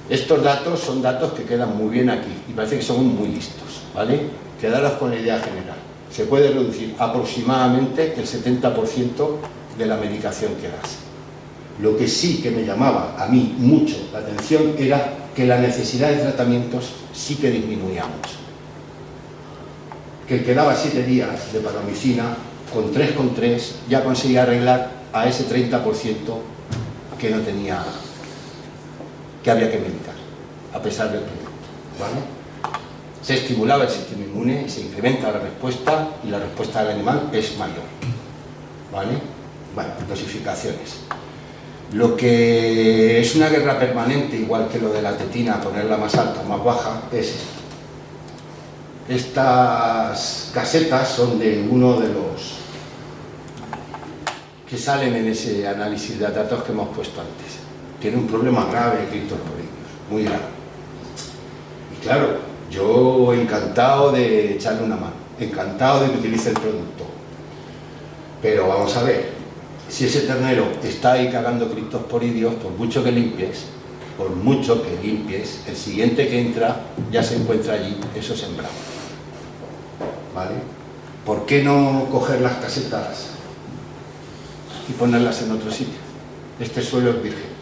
Estos datos son datos que quedan muy bien aquí y parece que son muy listos, ¿vale? Quedaros con la idea general. Se puede reducir aproximadamente el 70% de la medicación que das. Lo que sí que me llamaba a mí mucho la atención era que la necesidad de tratamientos sí que disminuía mucho. Que el que daba 7 días de paramicina, con 3,3 ya conseguía arreglar a ese 30% que no tenía, que había que medicar, a pesar del producto, ¿vale? Se estimulaba el sistema inmune, se incrementa la respuesta y la respuesta del animal es mayor, ¿vale? Bueno, dosificaciones. Lo que es una guerra permanente, igual que lo de la tetina, ponerla más alta o más baja, es esto. Estas casetas son de uno de los que salen en ese análisis de datos que hemos puesto antes. Tiene un problema grave de criptosporidios, muy grave. Y claro, yo encantado de echarle una mano, encantado de que utilice el producto. Pero vamos a ver, si ese ternero está ahí cagando criptosporidios, por mucho que limpies, el siguiente que entra ya se encuentra allí, eso sembrado. ¿Vale? ¿Por qué no coger las casetas y ponerlas en otro sitio? Este suelo es virgen.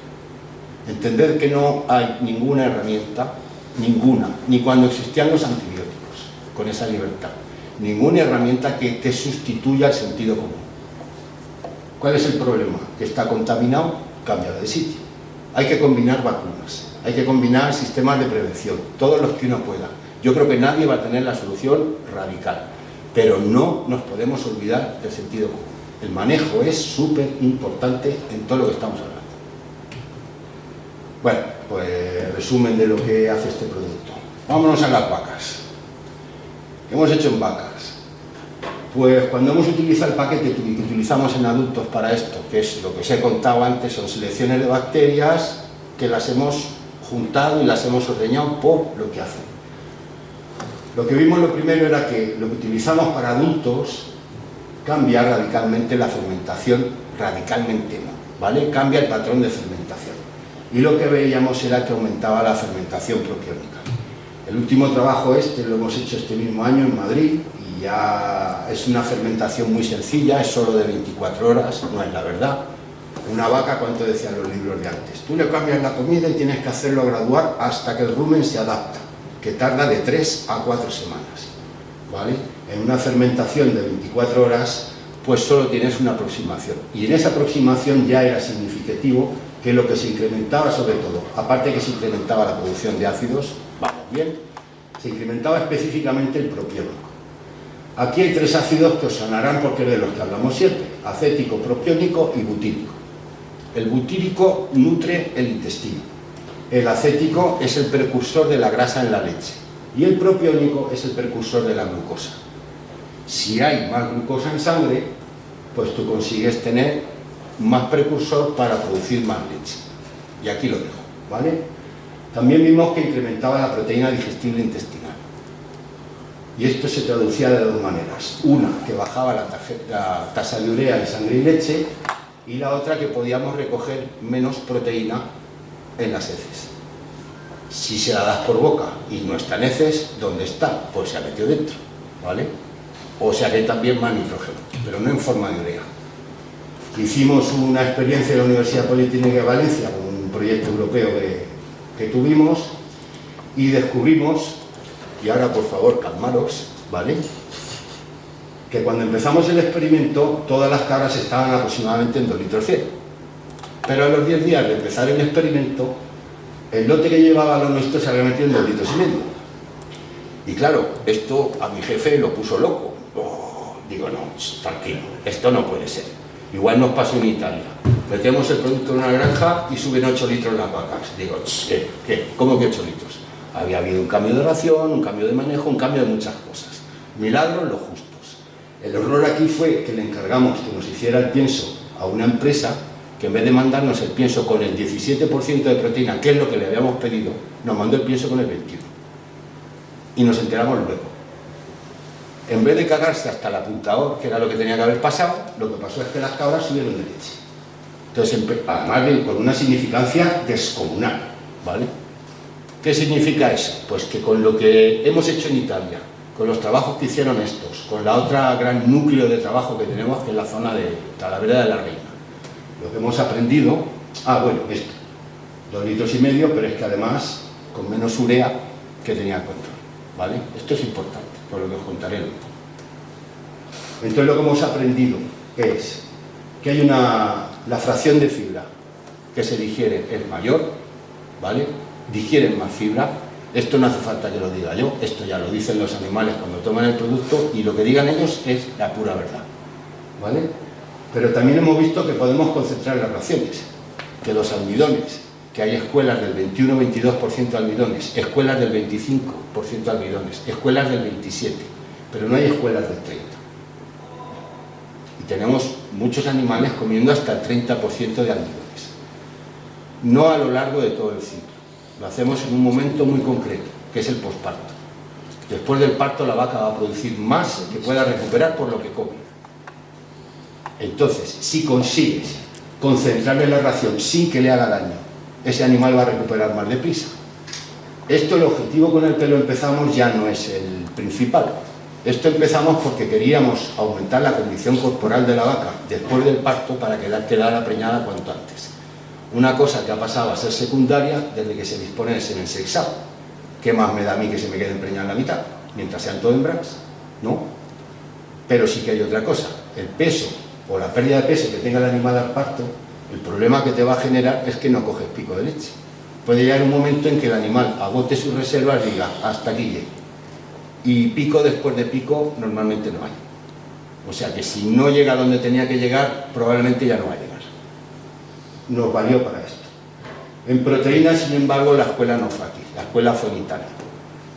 Entender que no hay ninguna herramienta, ninguna, ni cuando existían los antibióticos, con esa libertad, ninguna herramienta que te sustituya el sentido común. ¿Cuál es el problema? Que está contaminado, cambia de sitio. Hay que combinar vacunas, hay que combinar sistemas de prevención, todos los que uno pueda. Yo creo que nadie va a tener la solución radical, pero no nos podemos olvidar del sentido común. El manejo es súper importante en todo lo que estamos hablando. Bueno, pues resumen de lo que hace este producto. Vámonos a las vacas. ¿Qué hemos hecho en vacas? Pues cuando hemos utilizado el paquete que utilizamos en adultos para esto, que es lo que os he contado antes, son selecciones de bacterias que las hemos juntado y las hemos ordeñado por lo que hacen. Lo que vimos lo primero era que lo que utilizamos para adultos cambia radicalmente la fermentación, radicalmente no, ¿vale? Cambia el patrón de fermentación. Y lo que veíamos era que aumentaba la fermentación propiónica. El último trabajo lo hemos hecho este mismo año en Madrid y ya es una fermentación muy sencilla, es solo de 24 horas, no es la verdad. Una vaca, ¿cuánto decían los libros de antes? Tú le cambias la comida y tienes que hacerlo graduar hasta que el rumen se adapta, que tarda de 3 a 4 semanas, ¿vale? En una fermentación de 24 horas, pues solo tienes una aproximación. Y en esa aproximación ya era significativo que lo que se incrementaba sobre todo, aparte que se incrementaba la producción de ácidos, vamos bien, se incrementaba específicamente el propiónico. Aquí hay 3 ácidos que os sonarán porque es de los que hablamos siempre: acético, propiónico y butírico. El butírico nutre el intestino, el acético es el precursor de la grasa en la leche y el propiónico es el precursor de la glucosa. Si hay más glucosa en sangre, pues tú consigues tener más precursor para producir más leche. Y aquí lo dejo, ¿vale? También vimos que incrementaba la proteína digestible intestinal. Y esto se traducía de 2 maneras. Una, que bajaba la tasa de urea en sangre y leche, y la otra que podíamos recoger menos proteína en las heces. Si se la das por boca y no está en heces, ¿dónde está? Pues se ha metido dentro, ¿vale? O sea que también más nitrógeno, pero no en forma de urea. Hicimos una experiencia en la Universidad Politécnica de Valencia con un proyecto europeo que tuvimos y descubrimos, y ahora por favor calmaros, ¿vale?, que cuando empezamos el experimento todas las cabras estaban aproximadamente en 2 litros 100, pero a los 10 días de empezar el experimento el lote que llevaba lo nuestro se había metido en 2 litros y medio. Y claro, esto a mi jefe lo puso loco. Oh, digo, no, tranquilo, esto no puede ser. Igual nos pasó en Italia. Metemos el producto en una granja y suben 8 litros las vacas. Digo, ¿qué? ¿Cómo que 8 litros? Había habido un cambio de ración, un cambio de manejo, un cambio de muchas cosas. Milagros los justos. El horror aquí fue que le encargamos que nos hiciera el pienso a una empresa que en vez de mandarnos el pienso con el 17% de proteína, que es lo que le habíamos pedido, nos mandó el pienso con el 21%. Y nos enteramos luego. En vez de cagarse hasta el apuntador, que era lo que tenía que haber pasado, lo que pasó es que las cabras subieron de leche. Entonces, además con una significancia descomunal, ¿vale? ¿Qué significa eso? Pues que con lo que hemos hecho en Italia, con los trabajos que hicieron estos, con la otra gran núcleo de trabajo que tenemos, que es la zona de Talavera de la Reina, lo que hemos aprendido, bueno, esto, 2 litros y medio, pero es que además con menos urea que tenía el control, ¿vale? Esto es importante, por lo que os contaré luego. Entonces lo que hemos aprendido es que hay la fracción de fibra que se digiere es mayor, ¿vale? Digieren más fibra. Esto no hace falta que lo diga yo, esto ya lo dicen los animales cuando toman el producto y lo que digan ellos es la pura verdad, ¿vale? Pero también hemos visto que podemos concentrar las raciones, que los almidones, que hay escuelas del 21-22% almidones, escuelas del 25% almidones, escuelas del 27%, pero no hay escuelas del 30%. Y tenemos muchos animales comiendo hasta el 30% de almidones. No a lo largo de todo el ciclo, lo hacemos en un momento muy concreto, que es el posparto. Después del parto la vaca va a producir más que pueda recuperar por lo que come. Entonces, si consigues concentrarle la ración sin que le haga daño, ese animal va a recuperar más deprisa. Esto, el objetivo con el que lo empezamos ya no es el principal. Esto empezamos porque queríamos aumentar la condición corporal de la vaca después del parto para que quedara preñada cuanto antes. Una cosa que ha pasado a ser secundaria desde que se dispone del semen sexado. ¿Qué más me da a mí que se me quede preñada en la mitad? Mientras sean todo hembras, ¿no? Pero sí que hay otra cosa. El peso o la pérdida de peso que tenga el animal al parto, el problema que te va a generar es que no coges pico de leche. Puede llegar un momento en que el animal agote sus reservas y diga, hasta aquí llego. Y pico después de pico normalmente no hay. O sea que si no llega donde tenía que llegar, probablemente ya no va a llegar. Nos valió para esto. En proteínas, sin embargo, la escuela no fue aquí. La escuela fue en Italia.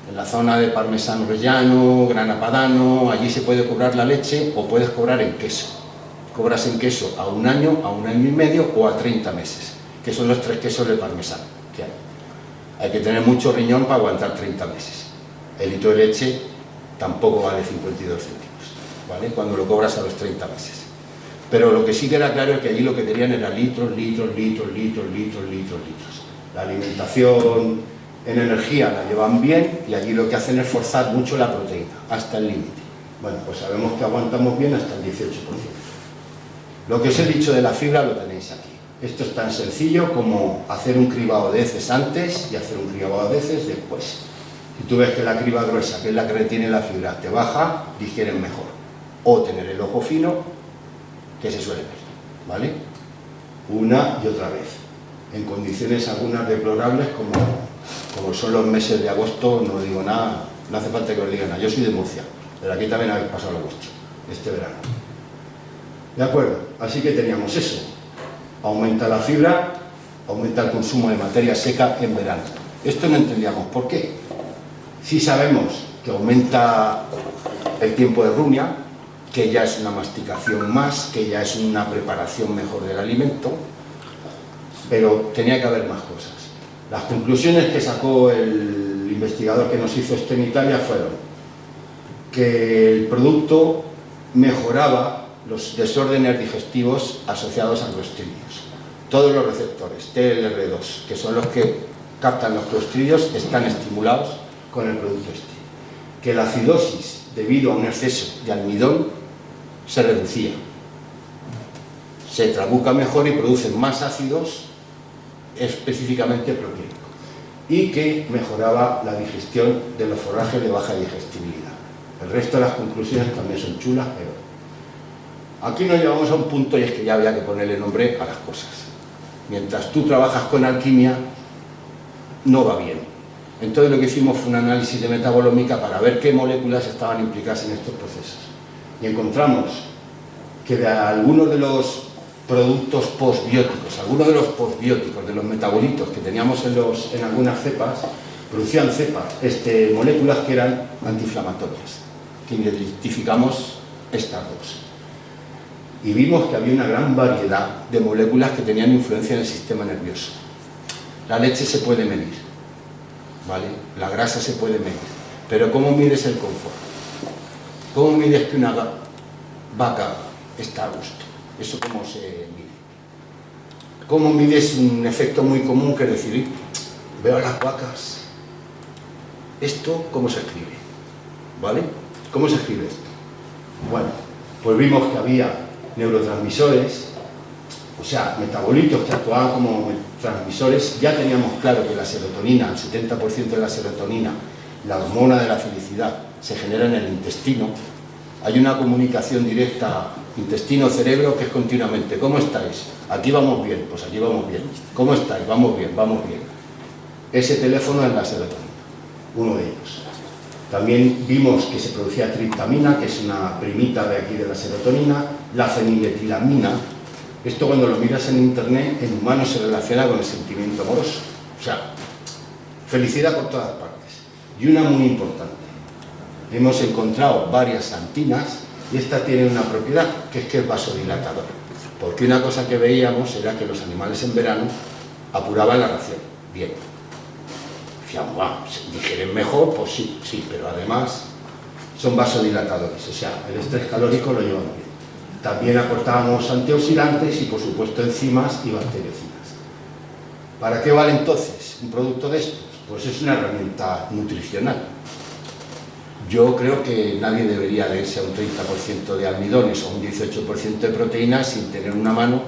En la zona de Parmesano Reggiano, Grana Padano, allí se puede cobrar la leche o puedes cobrar en queso. Cobras en queso a 1 año, a 1 año y medio o a 30 meses, que son los 3 quesos de parmesano que hay. Hay que tener mucho riñón para aguantar 30 meses. El litro de leche tampoco vale 52 céntimos, ¿vale? Cuando lo cobras a los 30 meses. Pero lo que sí queda claro es que allí lo que querían era litros. La alimentación en energía la llevan bien y allí lo que hacen es forzar mucho la proteína, hasta el límite. Bueno, pues sabemos que aguantamos bien hasta el 18%. Lo que os he dicho de la fibra lo tenéis aquí. Esto es tan sencillo como hacer un cribado de heces antes y hacer un cribado de heces después. Si tú ves que la criba gruesa, que es la que retiene la fibra, te baja, digieren mejor. O tener el ojo fino, que se suele ver, ¿vale? Una y otra vez. En condiciones algunas deplorables como son los meses de agosto, no digo nada, no hace falta que os diga nada. Yo soy de Murcia, pero aquí también habéis pasado lo vuestro, este verano. ¿De acuerdo? Así que teníamos eso. Aumenta la fibra, aumenta el consumo de materia seca en verano. Esto no entendíamos por qué. Sí sabemos que aumenta el tiempo de runia, que ya es una masticación más, que ya es una preparación mejor del alimento, pero tenía que haber más cosas. Las conclusiones que sacó el investigador que nos hizo esto en Italia fueron que el producto mejoraba los desórdenes digestivos asociados a clostridios. Todos los receptores TLR2, que son los que captan los clostridios, están estimulados con el producto este. Que la acidosis, debido a un exceso de almidón, se reducía. Se trabuca mejor y producen más ácidos, específicamente proteínicos. Y que mejoraba la digestión de los forrajes de baja digestibilidad. El resto de las conclusiones también son chulas, pero aquí nos llevamos a un punto y es que ya había que ponerle nombre a las cosas. Mientras tú trabajas con alquimia, no va bien. Entonces lo que hicimos fue un análisis de metabolómica para ver qué moléculas estaban implicadas en estos procesos. Y encontramos que de algunos de los productos postbióticos, algunos de los postbióticos, de los metabolitos que teníamos en algunas cepas, producían moléculas que eran antiinflamatorias, que identificamos estas dos. Y vimos que había una gran variedad de moléculas que tenían influencia en el sistema nervioso. La leche se puede medir, ¿vale? La grasa se puede medir, pero ¿cómo mides el confort? ¿Cómo mides que una vaca está a gusto? ¿Eso cómo se mide? ¿Cómo mides un efecto muy común que es decir, veo a las vacas? ¿Esto cómo se escribe? ¿Vale? ¿Cómo se escribe esto? Bueno, pues vimos que había neurotransmisores, o sea, metabolitos que actuaban como transmisores. Ya teníamos claro que la serotonina, el 70% de la serotonina, la hormona de la felicidad, se genera en el intestino. Hay una comunicación directa intestino-cerebro que es continuamente. ¿Cómo estáis? Aquí vamos bien, pues aquí vamos bien. ¿Cómo estáis? Vamos bien, vamos bien. Ese teléfono es la serotonina, uno de ellos. También vimos que se producía triptamina, que es una primita de aquí de la serotonina, la feniletilamina. Esto cuando lo miras en internet, en humanos se relaciona con el sentimiento amoroso. O sea, felicidad por todas partes. Y una muy importante. Hemos encontrado varias xantinas y esta tiene una propiedad, que es vasodilatador. Porque una cosa que veíamos era que los animales en verano apuraban la ración. Bien. Decíamos, digieren mejor, pues sí, pero además son vasodilatadores, o sea, el estrés calórico lo llevan bien. También aportábamos antioxidantes y, por supuesto, enzimas y bacteriocidas. ¿Para qué vale entonces un producto de estos? Pues es una herramienta nutricional. Yo creo que nadie debería de irse a un 30% de almidones o un 18% de proteínas sin tener una mano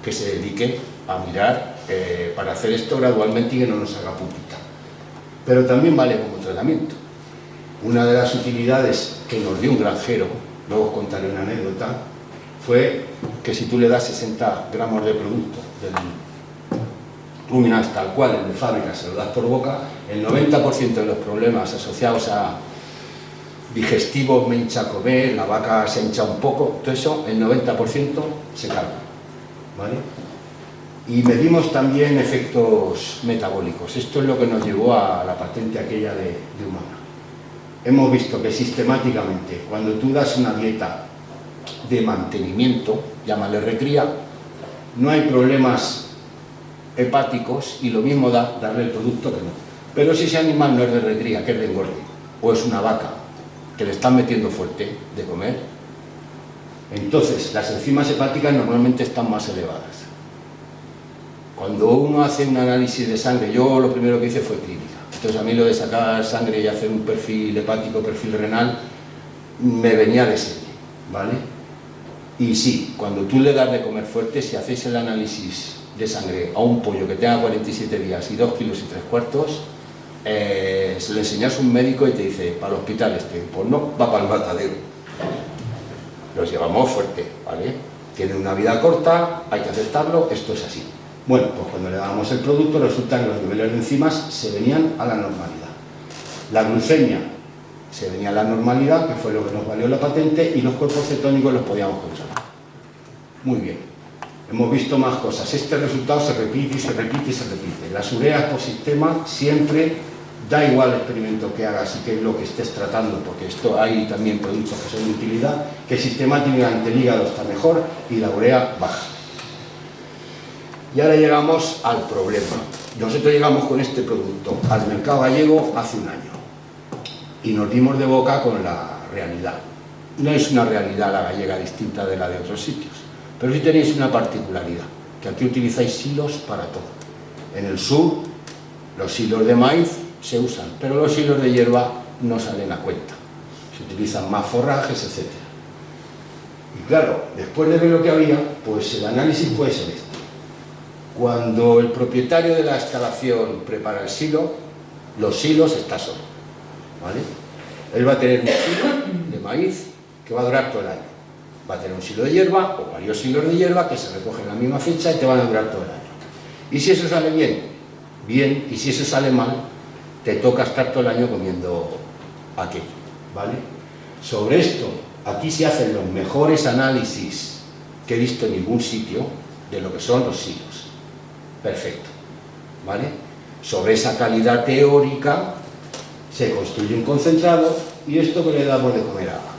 que se dedique a mirar para hacer esto gradualmente y que no nos haga pupita. Pero también vale como tratamiento. Una de las utilidades que nos dio un granjero, luego os contaré una anécdota, fue que si tú le das 60 gramos de producto del ruminante tal cual, el de fábrica, se lo das por boca, el 90% de los problemas asociados a digestivos, me hincha a comer, la vaca se hincha un poco, todo eso, el 90% se carga, ¿vale? Y medimos también efectos metabólicos. Esto es lo que nos llevó a la patente aquella de Humana. Hemos visto que sistemáticamente, cuando tú das una dieta de mantenimiento, llámale recría, no hay problemas hepáticos y lo mismo da darle el producto que no. Pero si ese animal no es de recría, que es de engorde, o es una vaca que le están metiendo fuerte de comer, entonces las enzimas hepáticas normalmente están más elevadas. Cuando uno hace un análisis de sangre, yo lo primero que hice fue clínica. Entonces a mí lo de sacar sangre y hacer un perfil hepático, perfil renal, me venía de serie, ¿vale? Y sí, cuando tú le das de comer fuerte, si hacéis el análisis de sangre a un pollo que tenga 47 días y 2 kilos y 3 cuartos, se lo enseñas a un médico y te dice, para el hospital pues no, va para el matadero. Los llevamos fuerte, ¿vale? Tienen una vida corta, hay que aceptarlo, esto es así. Bueno, pues cuando le damos el producto resulta que los niveles de enzimas se venían a la normalidad. La glucemia se venía a la normalidad, que fue lo que nos valió la patente, y los cuerpos cetónicos los podíamos controlar. Muy bien. Hemos visto más cosas. Este resultado se repite y se repite y se repite. Las ureas por sistema siempre, da igual el experimento que hagas y qué es lo que estés tratando, porque esto hay también productos que son de utilidad, que sistemáticamente el hígado está mejor y la urea baja. Y ahora llegamos al problema. Nosotros llegamos con este producto al mercado gallego hace un año y nos dimos de boca con la realidad. no es una realidad la gallega distinta de la de otros sitios, pero sí tenéis una particularidad, que aquí utilizáis silos para todo. En el sur, los silos de maíz se usan, pero los silos de hierba no salen a cuenta. Se utilizan más forrajes, etc. Y claro, después de ver lo que había, pues el análisis puede ser este. Cuando el propietario de la instalación prepara el silo, los silos está solo, ¿vale? Él va a tener un silo de maíz que va a durar todo el año. Va a tener un silo de hierba o varios silos de hierba que se recogen en la misma fecha y te van a durar todo el año. Y si eso sale bien, bien, y si eso sale mal, te toca estar todo el año comiendo aquello, ¿vale? Sobre esto, aquí se hacen los mejores análisis que he visto en ningún sitio de lo que son los silos. Perfecto, ¿vale? Sobre esa calidad teórica se construye un concentrado y esto que le damos de comer a la vaca.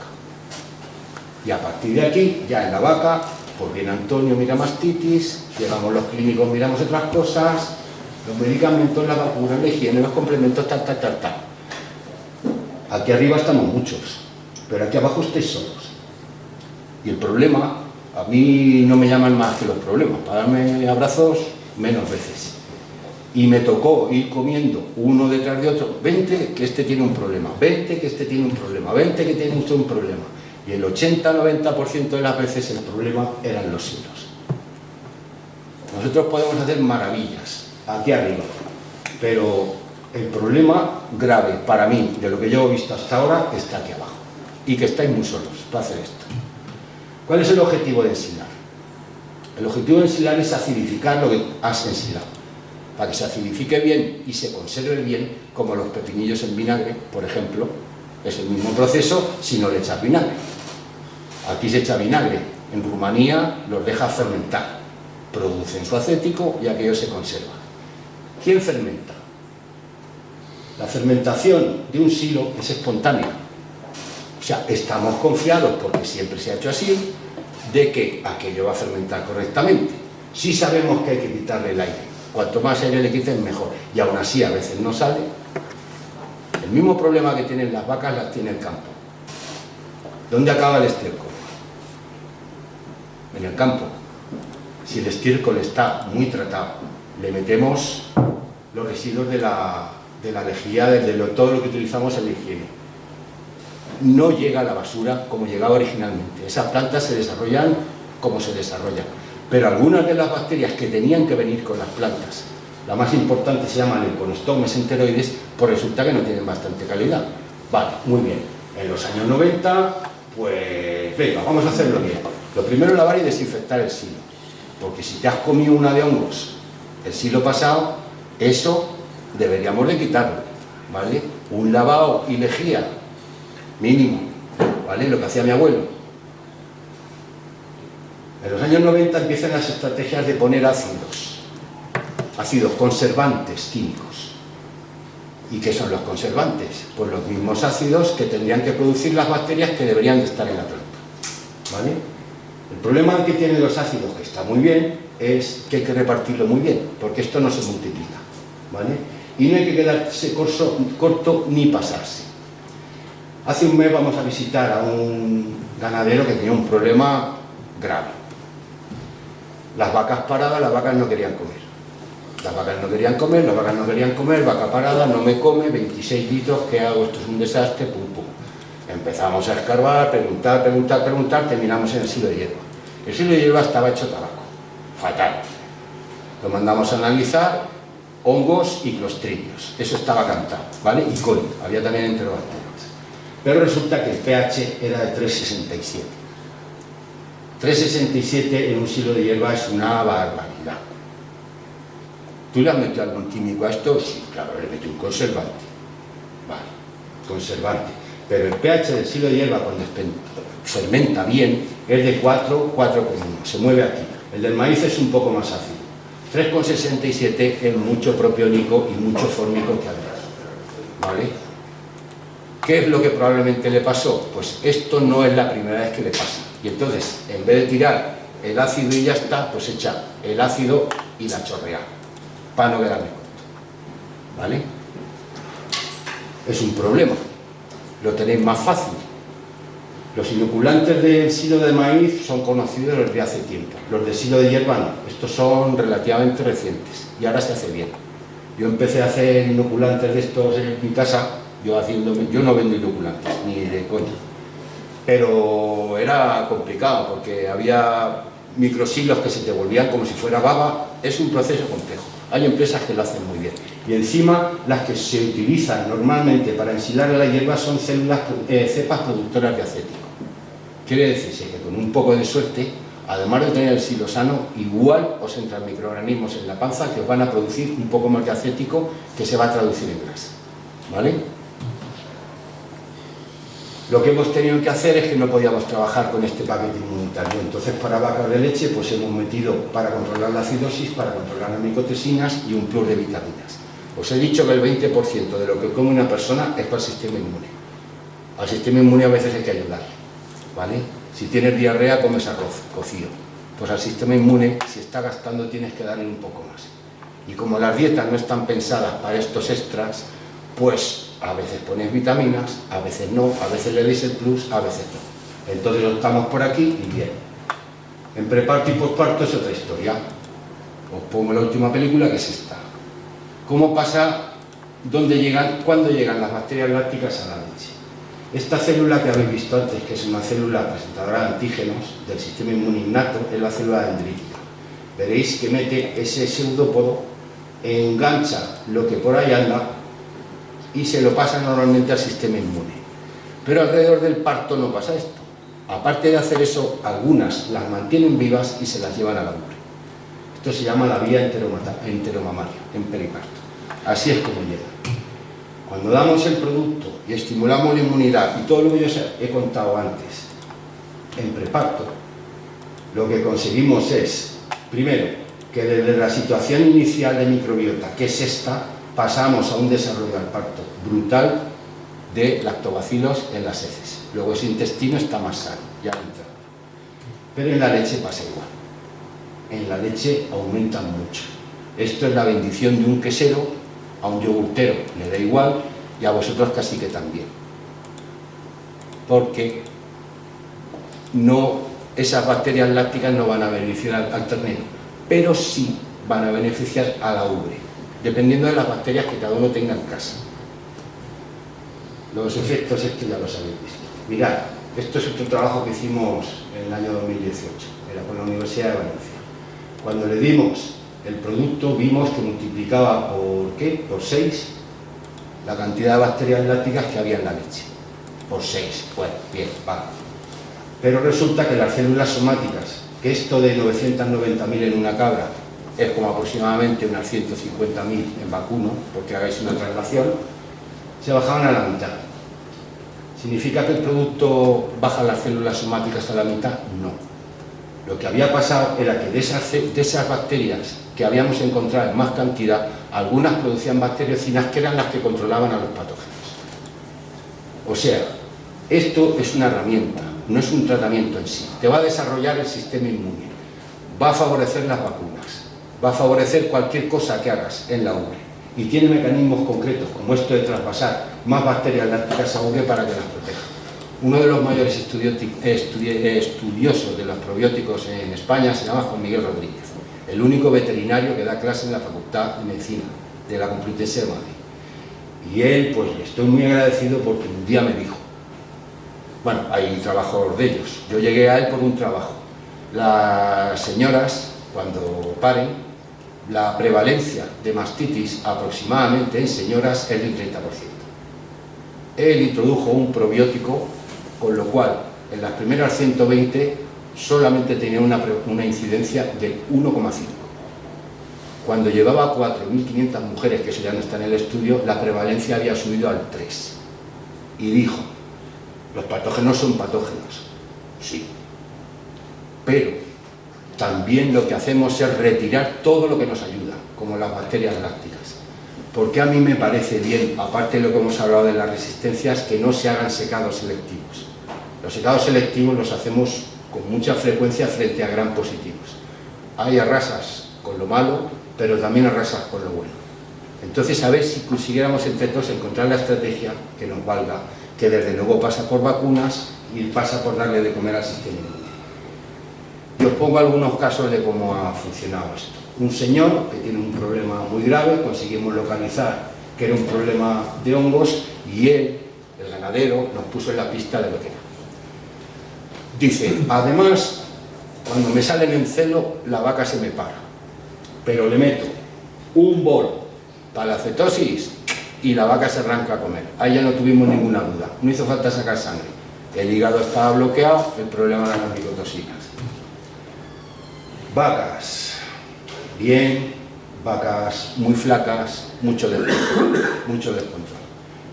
Y a partir de aquí, ya en la vaca, pues viene Antonio, mira mastitis, llegamos los clínicos, miramos otras cosas, los medicamentos, la vacuna, la higiene, los complementos, tal. Aquí arriba estamos muchos, pero aquí abajo estáis solos. Y el problema, a mí no me llaman más que los problemas, para darme abrazos menos veces. Y me tocó ir comiendo uno detrás de otro, 20 que este tiene un problema, 20 que este tiene un problema, 20 que tiene usted un problema. Y el 80-90% de las veces el problema eran los silos. Nosotros podemos hacer maravillas aquí arriba, pero el problema grave para mí, de lo que yo he visto hasta ahora, está aquí abajo. Y que estáis muy solos para hacer esto. ¿Cuál es el objetivo de ensilar? El objetivo de ensilar es acidificar lo que has ensilado, para que se acidifique bien y se conserve bien, como los pepinillos en vinagre, por ejemplo. Es el mismo proceso si no le echas vinagre. Aquí se echa vinagre, en Rumanía los deja fermentar, producen su acético y aquello se conserva. ¿Quién fermenta? La fermentación de un silo es espontánea. O sea, estamos confiados, porque siempre se ha hecho así, de que aquello va a fermentar correctamente. Sí sabemos que hay que quitarle el aire. Cuanto más aire le quiten, mejor. Y aún así a veces no sale. El mismo problema que tienen las vacas las tiene el campo. ¿Dónde acaba el estiércol? En el campo. Si el estiércol está muy tratado, le metemos los residuos de la lejía, todo lo que utilizamos en la higiene. No llega a la basura como llegaba originalmente. Esas plantas se desarrollan como se desarrollan. Pero algunas de las bacterias que tenían que venir con las plantas, la más importante se llama Leuconostomes enteroides, pues resulta que no tienen bastante calidad. Vale, muy bien. En los años 90, pues venga, vamos a hacerlo bien. Lo primero es lavar y desinfectar el silo. Porque si te has comido una de hongos el siglo pasado, eso deberíamos de quitarlo, ¿vale? Un lavado y lejía mínimo, ¿vale? Lo que hacía mi abuelo. En los años 90 empiezan las estrategias de poner ácidos conservantes químicos. ¿Y qué son los conservantes? Pues los mismos ácidos que tendrían que producir las bacterias que deberían de estar en la planta, ¿vale? El problema que tienen los ácidos, que está muy bien, es que hay que repartirlo muy bien, porque esto no se multiplica, ¿vale? Y no hay que quedarse corto ni pasarse. Hace un mes vamos a visitar a un ganadero que tenía un problema grave. Las vacas paradas, las vacas no querían comer. Las vacas no querían comer, las vacas no querían comer, vaca parada, no me come, 26 litros, ¿qué hago? Esto es un desastre, pum, pum. Empezamos a escarbar, preguntar, terminamos en el silo de hierba. El silo de hierba estaba hecho tabaco, fatal. Lo mandamos a analizar, hongos y clostridios, eso estaba cantado, ¿vale? Y coli, había también enterobacterias. Pero resulta que el pH era de 3,67. 3,67 en un silo de hierba es una barbaridad. ¿Tú le has metido algún químico a esto? Sí, claro, le metí un conservante. Vale, conservante. Pero el pH del silo de hierba cuando fermenta bien es de 4, 4,1, se mueve aquí. El del maíz es un poco más ácido. 3,67 es mucho propiónico y mucho fórmico que había. ¿Vale? ¿Qué es lo que probablemente le pasó? Pues esto no es la primera vez que le pasa. Y entonces, en vez de tirar el ácido y ya está, pues echa el ácido y la chorrea, para no quedarme corto. ¿Vale? Es un problema. Lo tenéis más fácil. Los inoculantes del silo de maíz son conocidos desde hace tiempo. Los de silo de hierba no. Estos son relativamente recientes y ahora se hace bien. Yo empecé a hacer inoculantes de estos en mi casa, yo no vendo inoculantes, ni de coña. Pero era complicado porque había microsilos que se te volvían como si fuera baba. Es un proceso complejo. Hay empresas que lo hacen muy bien. Y encima, las que se utilizan normalmente para ensilar la hierba son cepas productoras de acético. Quiere decirse que con un poco de suerte, además de tener el silo sano, igual os entran microorganismos en la panza que os van a producir un poco más de acético que se va a traducir en grasa. ¿Vale? Lo que hemos tenido que hacer es que no podíamos trabajar con este paquete inmunitario. Entonces, para vacas de leche, pues hemos metido para controlar la acidosis, para controlar las micotesinas y un plus de vitaminas. Os he dicho que el 20% de lo que come una persona es para el sistema inmune. Al sistema inmune a veces hay que ayudarle. ¿Vale? Si tienes diarrea, comes arroz cocido. Pues al sistema inmune, si está gastando, tienes que darle un poco más. Y como las dietas no están pensadas para estos extras, pues a veces pones vitaminas, a veces no, a veces le deis el plus, a veces no. Entonces optamos por aquí y bien. En preparto y posparto es otra historia. Os pongo la última película, que es esta. ¿Cómo pasa, cuándo llegan las bacterias lácticas a la leche? Esta célula que habéis visto antes, que es una célula presentadora de antígenos del sistema inmune innato, es la célula dendrítica. Veréis que mete ese pseudópodo, engancha lo que por ahí anda y se lo pasa normalmente al sistema inmune. Pero alrededor del parto no pasa esto. Aparte de hacer eso, algunas las mantienen vivas y se las llevan a la ubre. Esto se llama la vía enteromamaria, en periparto. Así es como llega. Cuando damos el producto y estimulamos la inmunidad y todo lo que yo os he contado antes en preparto, lo que conseguimos es, primero, que desde la situación inicial de microbiota, que es esta, pasamos a un desarrollo al parto brutal de lactobacilos en las heces. Luego ese intestino está más sano, ya lo he entrado. Pero en la leche pasa igual. En la leche aumenta mucho. Esto es la bendición de un quesero. A un yogurtero le da igual y a vosotros casi que también. Porque esas bacterias lácticas no van a beneficiar al ternero, pero sí van a beneficiar a la ubre, dependiendo de las bacterias que cada uno tenga en casa. Los efectos estos ya los habéis visto. Mirad, esto es otro trabajo que hicimos en el año 2018, era con la Universidad de Valencia. Cuando le dimos el producto, vimos que multiplicaba por 6 la cantidad de bacterias lácticas que había en la leche. Por 6, bueno, bien, vale. Pero resulta que las células somáticas, que esto de 990.000 en una cabra es como aproximadamente unas 150.000 en vacuno, porque hagáis una traslación, se bajaban a la mitad. ¿Significa que el producto baja las células somáticas a la mitad? No. Lo que había pasado era que de esas bacterias que habíamos encontrado en más cantidad, algunas producían bacteriocinas que eran las que controlaban a los patógenos. O sea, esto es una herramienta, no es un tratamiento en sí. Te va a desarrollar el sistema inmune, va a favorecer las vacunas, va a favorecer cualquier cosa que hagas en la ubre. Y tiene mecanismos concretos, como esto de traspasar más bacterias lácticas a ubre para que las proteja. Uno de los mayores estudiosos de los probióticos en España se llama Juan Miguel Rodríguez, el único veterinario que da clase en la Facultad de Medicina de la Complutense de Madrid. Y él, pues le estoy muy agradecido porque un día me dijo, bueno, hay trabajos de ellos, yo llegué a él por un trabajo. Las señoras, cuando paren, la prevalencia de mastitis aproximadamente en señoras es del 30%. Él introdujo un probiótico, con lo cual en las primeras 120 solamente tenía una incidencia del 1,5. Cuando llevaba 4.500 mujeres, que eso ya no está en el estudio, la prevalencia había subido al 3. Y dijo, los patógenos son patógenos, sí, pero también lo que hacemos es retirar todo lo que nos ayuda, como las bacterias lácticas. Porque a mí me parece bien, aparte de lo que hemos hablado de las resistencias, que no se hagan secados selectivos. Los secados selectivos los hacemos con mucha frecuencia frente a gram positivos. Hay arrasas con lo malo, pero también arrasas con lo bueno. Entonces, a ver si consiguiéramos entre todos encontrar la estrategia que nos valga, que desde luego pasa por vacunas y pasa por darle de comer al sistema inmune. Y os pongo algunos casos de cómo ha funcionado esto. Un señor que tiene un problema muy grave, conseguimos localizar que era un problema de hongos y él, el ganadero, nos puso en la pista de lo que era. Dice, además, cuando me salen en celo, la vaca se me para, pero le meto un bol para la cetosis y la vaca se arranca a comer. Ahí ya no tuvimos ninguna duda, no hizo falta sacar sangre. El hígado estaba bloqueado, el problema eran las micotoxinas. Vacas, bien, vacas muy flacas, mucho descontrol, mucho descontrol.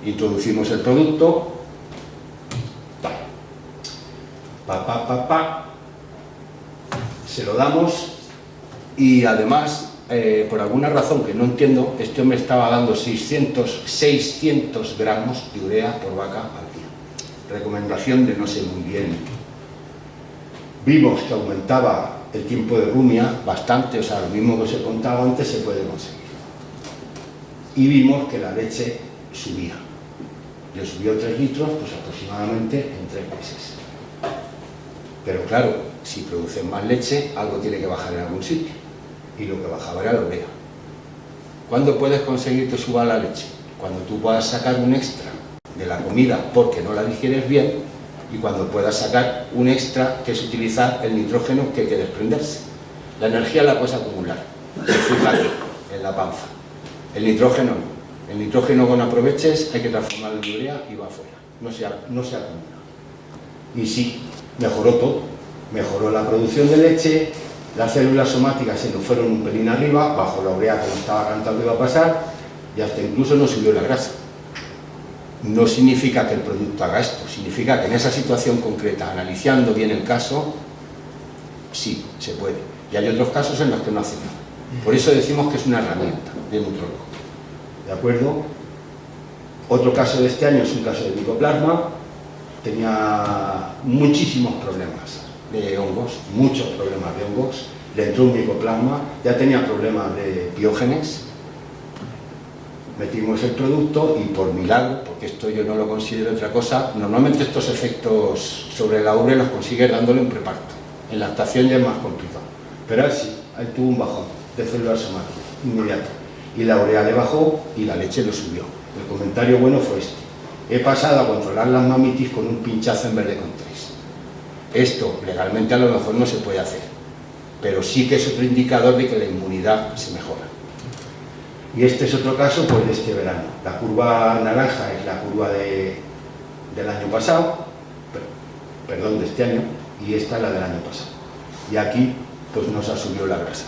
Introducimos el producto, se lo damos y además, por alguna razón que no entiendo, este hombre estaba dando 600 gramos de urea por vaca al día. Recomendación de no sé muy bien. Vimos que aumentaba el tiempo de rumia bastante, o sea, lo mismo que os he contado antes se puede conseguir. Y vimos que la leche subía. Le subió 3 litros, pues aproximadamente en 3 meses. Pero claro, si producen más leche, algo tiene que bajar en algún sitio. Y lo que bajaba era la urea. ¿Cuándo puedes conseguir que suba la leche? Cuando tú puedas sacar un extra de la comida porque no la digieres bien, y cuando puedas sacar un extra, que es utilizar el nitrógeno que hay que desprenderse. La energía la puedes acumular, fíjate, en la panza. El nitrógeno no. El nitrógeno con aproveches hay que transformarlo en urea y va afuera, no se acumula. Y sí, mejoró todo, mejoró la producción de leche, las células somáticas se nos fueron un pelín arriba, bajo la urea como estaba cantando iba a pasar, y hasta incluso nos subió la grasa. No significa que el producto haga esto, significa que en esa situación concreta, analizando bien el caso, sí, se puede. Y hay otros casos en los que no hace nada. Por eso decimos que es una herramienta de nutrólogo. ¿De acuerdo? Otro caso de este año es un caso de micoplasma. Tenía muchísimos problemas de hongos, muchos problemas de hongos. Le entró un micoplasma, ya tenía problemas de biógenes. Metimos el producto y por milagro, porque esto yo no lo considero otra cosa, normalmente estos efectos sobre la urea los consigues dándole un preparto. En lactación ya es más complicado. Pero él sí, él tuvo un bajón de células somáticas, inmediato. Y la urea le bajó y la leche lo subió. El comentario bueno fue este. He pasado a controlar las mamitis con un pinchazo en vez de con 3. Esto legalmente a lo mejor no se puede hacer, pero sí que es otro indicador de que la inmunidad se mejora. Y este es otro caso pues, de este verano. La curva naranja es la curva del año pasado, perdón, de este año, y esta es la del año pasado. Y aquí pues nos ha subido la grasa.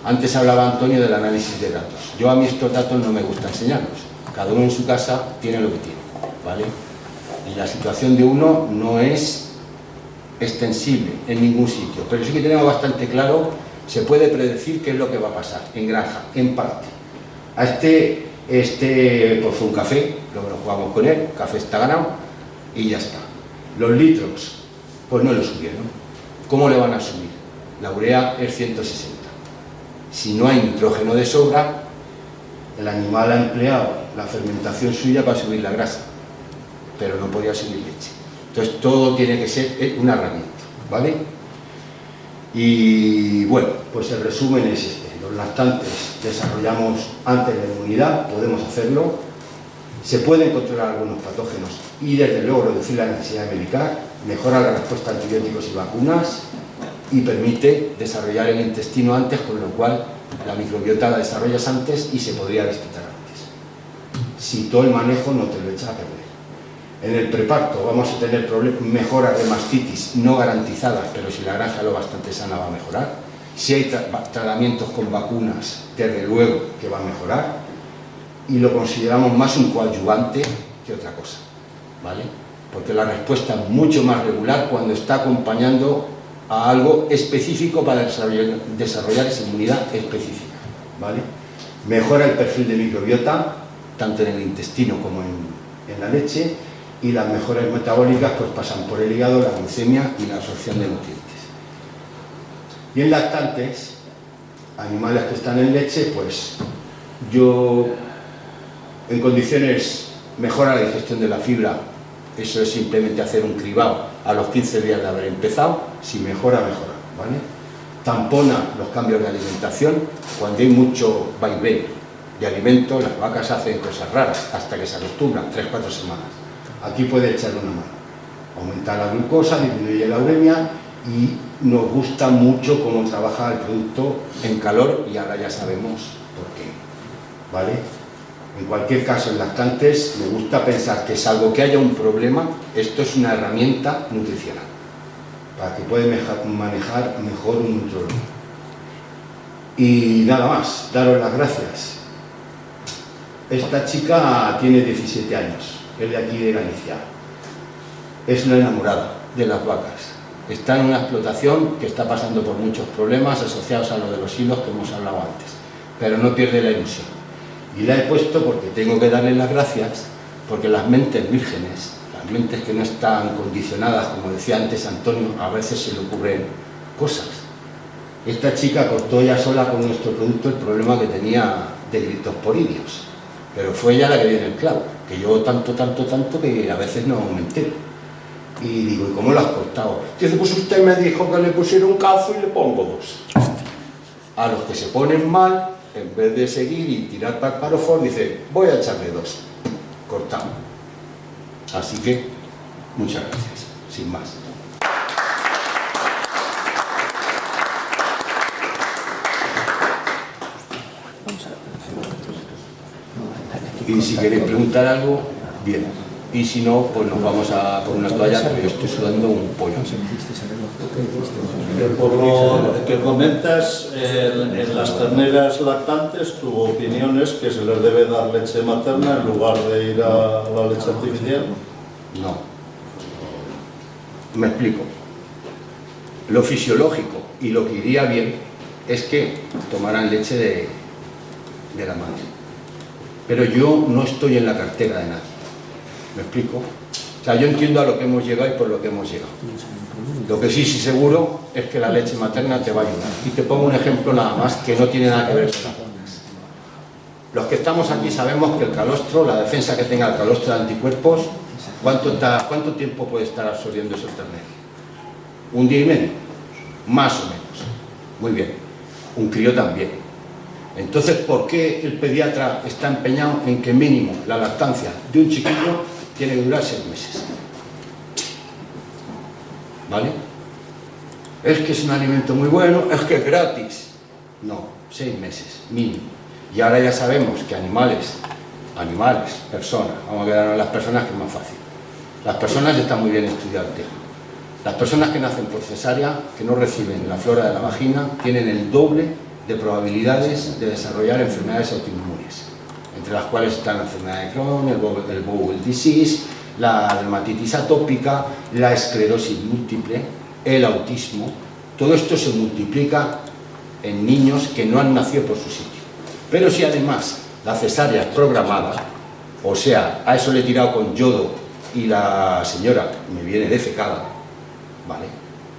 Antes hablaba Antonio del análisis de datos. Yo a mí estos datos no me gusta enseñarlos. Cada uno en su casa tiene lo que tiene, ¿vale? Y la situación de uno no es extensible en ningún sitio, pero sí que tenemos bastante claro, se puede predecir qué es lo que va a pasar en granja, en parte. A este pues fue un café, luego nos jugamos con él, café está ganado y ya está. Los litros, pues no lo subieron. ¿Cómo le van a subir? La urea es 160. Si no hay nitrógeno de sobra, el animal ha empleado la fermentación suya para subir la grasa, pero no podía subir leche. Entonces todo tiene que ser una herramienta, ¿vale? Y bueno, pues el resumen es este. Los lactantes desarrollamos antes la inmunidad, podemos hacerlo. Se pueden controlar algunos patógenos y desde luego reducir la necesidad de medicar, mejora la respuesta a antibióticos y vacunas y permite desarrollar el intestino antes, con lo cual la microbiota la desarrollas antes y se podría desquitar antes. Si todo el manejo no te lo echa a perder. En el preparto vamos a tener mejoras de mastitis no garantizadas, pero si la granja lo bastante sana va a mejorar. Si hay tratamientos con vacunas, desde luego que va a mejorar. Y lo consideramos más un coadyuvante que otra cosa, ¿vale? Porque la respuesta es mucho más regular cuando está acompañando a algo específico para desarrollar esa inmunidad específica, ¿vale? Mejora el perfil de microbiota, tanto en el intestino como en la leche, y las mejoras metabólicas pues pasan por el hígado, la glucemia y la absorción de nutrientes. Y en lactantes, animales que están en leche, pues yo en condiciones mejora la digestión de la fibra Eso es simplemente hacer un cribado a los 15 días de haber empezado, si mejora, mejora, ¿vale? Tampona los cambios de alimentación. Cuando hay mucho vaivén de alimento, las vacas hacen cosas raras hasta que se acostumbran, 3-4 semanas. Aquí puede echarle una mano. Aumenta la glucosa, disminuye la uremia y nos gusta mucho cómo trabaja el producto en calor y ahora ya sabemos por qué, ¿vale? En cualquier caso, en lactantes me gusta pensar que salvo que haya un problema, esto es una herramienta nutricional para que pueda manejar mejor un nutriólogo. Y nada más, daros las gracias. Esta chica tiene 17 años, es de aquí de Galicia. Es una enamorada de las vacas. Está en una explotación que está pasando por muchos problemas asociados a lo de los hilos que hemos hablado antes, pero no pierde la ilusión. Y la he puesto porque tengo que darle las gracias, porque las mentes vírgenes, las mentes que no están condicionadas, como decía antes Antonio, a veces se le ocurren cosas. Esta chica cortó ella sola con nuestro producto el problema que tenía de glitosporidios, pero fue ella la que dio en el clavo, que yo tanto que a veces no me entero. Y digo, ¿y cómo lo has cortado? Dice, pues usted me dijo que le pusiera un cazo y le pongo 2. A los que se ponen mal, en vez de seguir y tirar para el parofor, dice, voy a echarle 2. Cortado. Así que, muchas gracias. Sin más. Y si queréis preguntar algo, bien. Y si no, pues nos vamos a por una toalla, porque yo estoy sudando un pollo. Por lo que comentas, en las terneras lactantes, tu opinión es que se les debe dar leche materna en lugar de ir a la leche artificial. No. Me explico. Lo fisiológico y lo que iría bien es que tomaran leche de la madre. Pero yo no estoy en la cartera de nadie. ¿Me explico? O sea, yo entiendo a lo que hemos llegado y por lo que hemos llegado. Lo que sí seguro es que la leche materna te va a ayudar. Y te pongo un ejemplo nada más que no tiene nada que ver con las vacas. Los que estamos aquí sabemos que el calostro, la defensa que tenga el calostro de anticuerpos, ¿cuánto tiempo puede estar absorbiendo ese ternero? ¿1 día y medio? Más o menos. Muy bien. Un crío también. Entonces, ¿por qué el pediatra está empeñado en que mínimo la lactancia de un chiquillo tiene que durar 6 meses? ¿Vale? Es que es un alimento muy bueno, es que es gratis. No, 6 meses, mínimo. Y ahora ya sabemos que animales, personas, vamos a quedarnos en las personas que es más fácil. Las personas está muy bien estudiado el tema. Las personas que nacen por cesárea, que no reciben la flora de la vagina, tienen el doble de probabilidades de desarrollar enfermedades autoinmunes, entre las cuales están la enfermedad de Crohn, el bowel disease, la dermatitis atópica, la esclerosis múltiple, el autismo. Todo esto se multiplica en niños que no han nacido por su sitio. Pero si además la cesárea es programada, o sea, a eso le he tirado con yodo y la señora me viene defecada, ¿vale?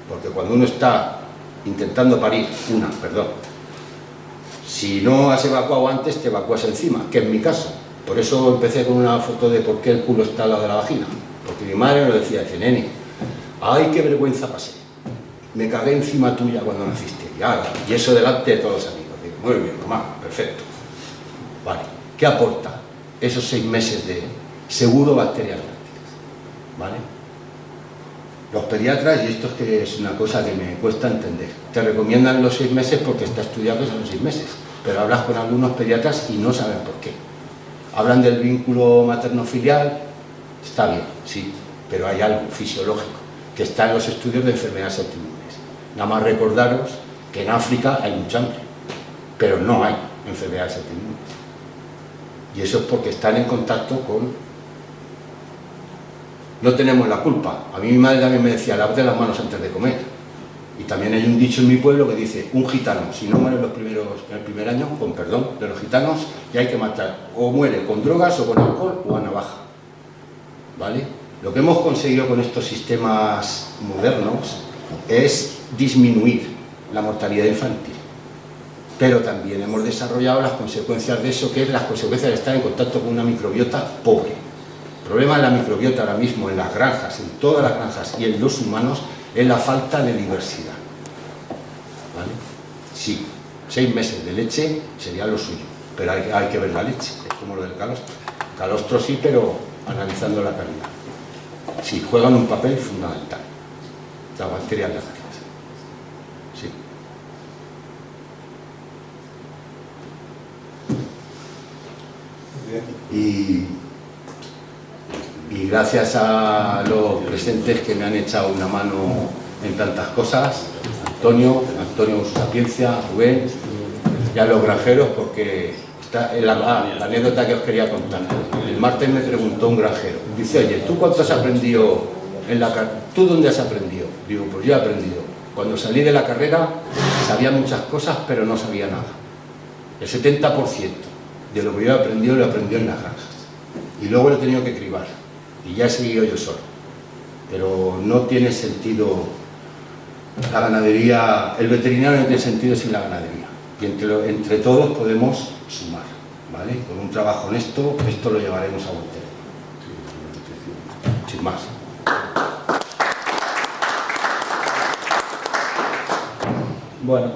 Porque cuando uno está intentando parir, si no has evacuado antes, te evacúas encima, que es mi caso. Por eso empecé con una foto de por qué el culo está al lado de la vagina. Porque mi madre me lo decía, dice, nene, ¡ay, qué vergüenza pasé! Me cagué encima tuya cuando naciste. Y eso delante de todos los amigos. Digo, muy bien, mamá, perfecto. Vale, ¿qué aporta esos 6 meses de seguro bacterias lácticas? ¿Vale? Los pediatras, y esto es que es una cosa que me cuesta entender, te recomiendan los 6 meses porque está estudiado que son los 6 meses, pero hablas con algunos pediatras y no saben por qué. Hablan del vínculo materno-filial, está bien, sí, pero hay algo fisiológico que está en los estudios de enfermedades autoinmunes. Nada más recordaros que en África hay mucha hambre, pero no hay enfermedades autoinmunes. Y eso es porque están en contacto con... No tenemos la culpa. A mí mi madre también me decía, lávate las manos antes de comer. Y también hay un dicho en mi pueblo que dice, un gitano, si no muere en el primer año, con perdón de los gitanos, ya hay que matar. O muere con drogas, o con alcohol, o a navaja. ¿Vale? Lo que hemos conseguido con estos sistemas modernos es disminuir la mortalidad infantil. Pero también hemos desarrollado las consecuencias de eso, que es las consecuencias de estar en contacto con una microbiota pobre. problema de la microbiota ahora mismo en las granjas, en todas las granjas y en los humanos, es la falta de diversidad. ¿Vale? Sí, 6 meses de leche sería lo suyo, pero hay que ver la leche, es como lo del calostro. Calostro sí, pero analizando la calidad. Sí, juegan un papel fundamental, las bacterias lácteas. Sí. Y gracias a los presentes que me han echado una mano en tantas cosas, Antonio con su sapiencia, Rubén, y a los granjeros, porque esta es la anécdota que os quería contar. El martes me preguntó un granjero, dice, oye, ¿tú cuánto has aprendido en la carrera? ¿Tú dónde has aprendido? Digo, pues yo he aprendido. Cuando salí de la carrera sabía muchas cosas, pero no sabía nada. El 70% de lo que yo he aprendido lo he aprendido en las granjas. Y luego lo he tenido que cribar. Y ya he seguido yo solo. Pero no tiene sentido la ganadería, el veterinario no tiene sentido sin la ganadería. Y entre todos podemos sumar, ¿vale? Con un trabajo honesto, esto lo llevaremos a buen término. Sin más. Bueno.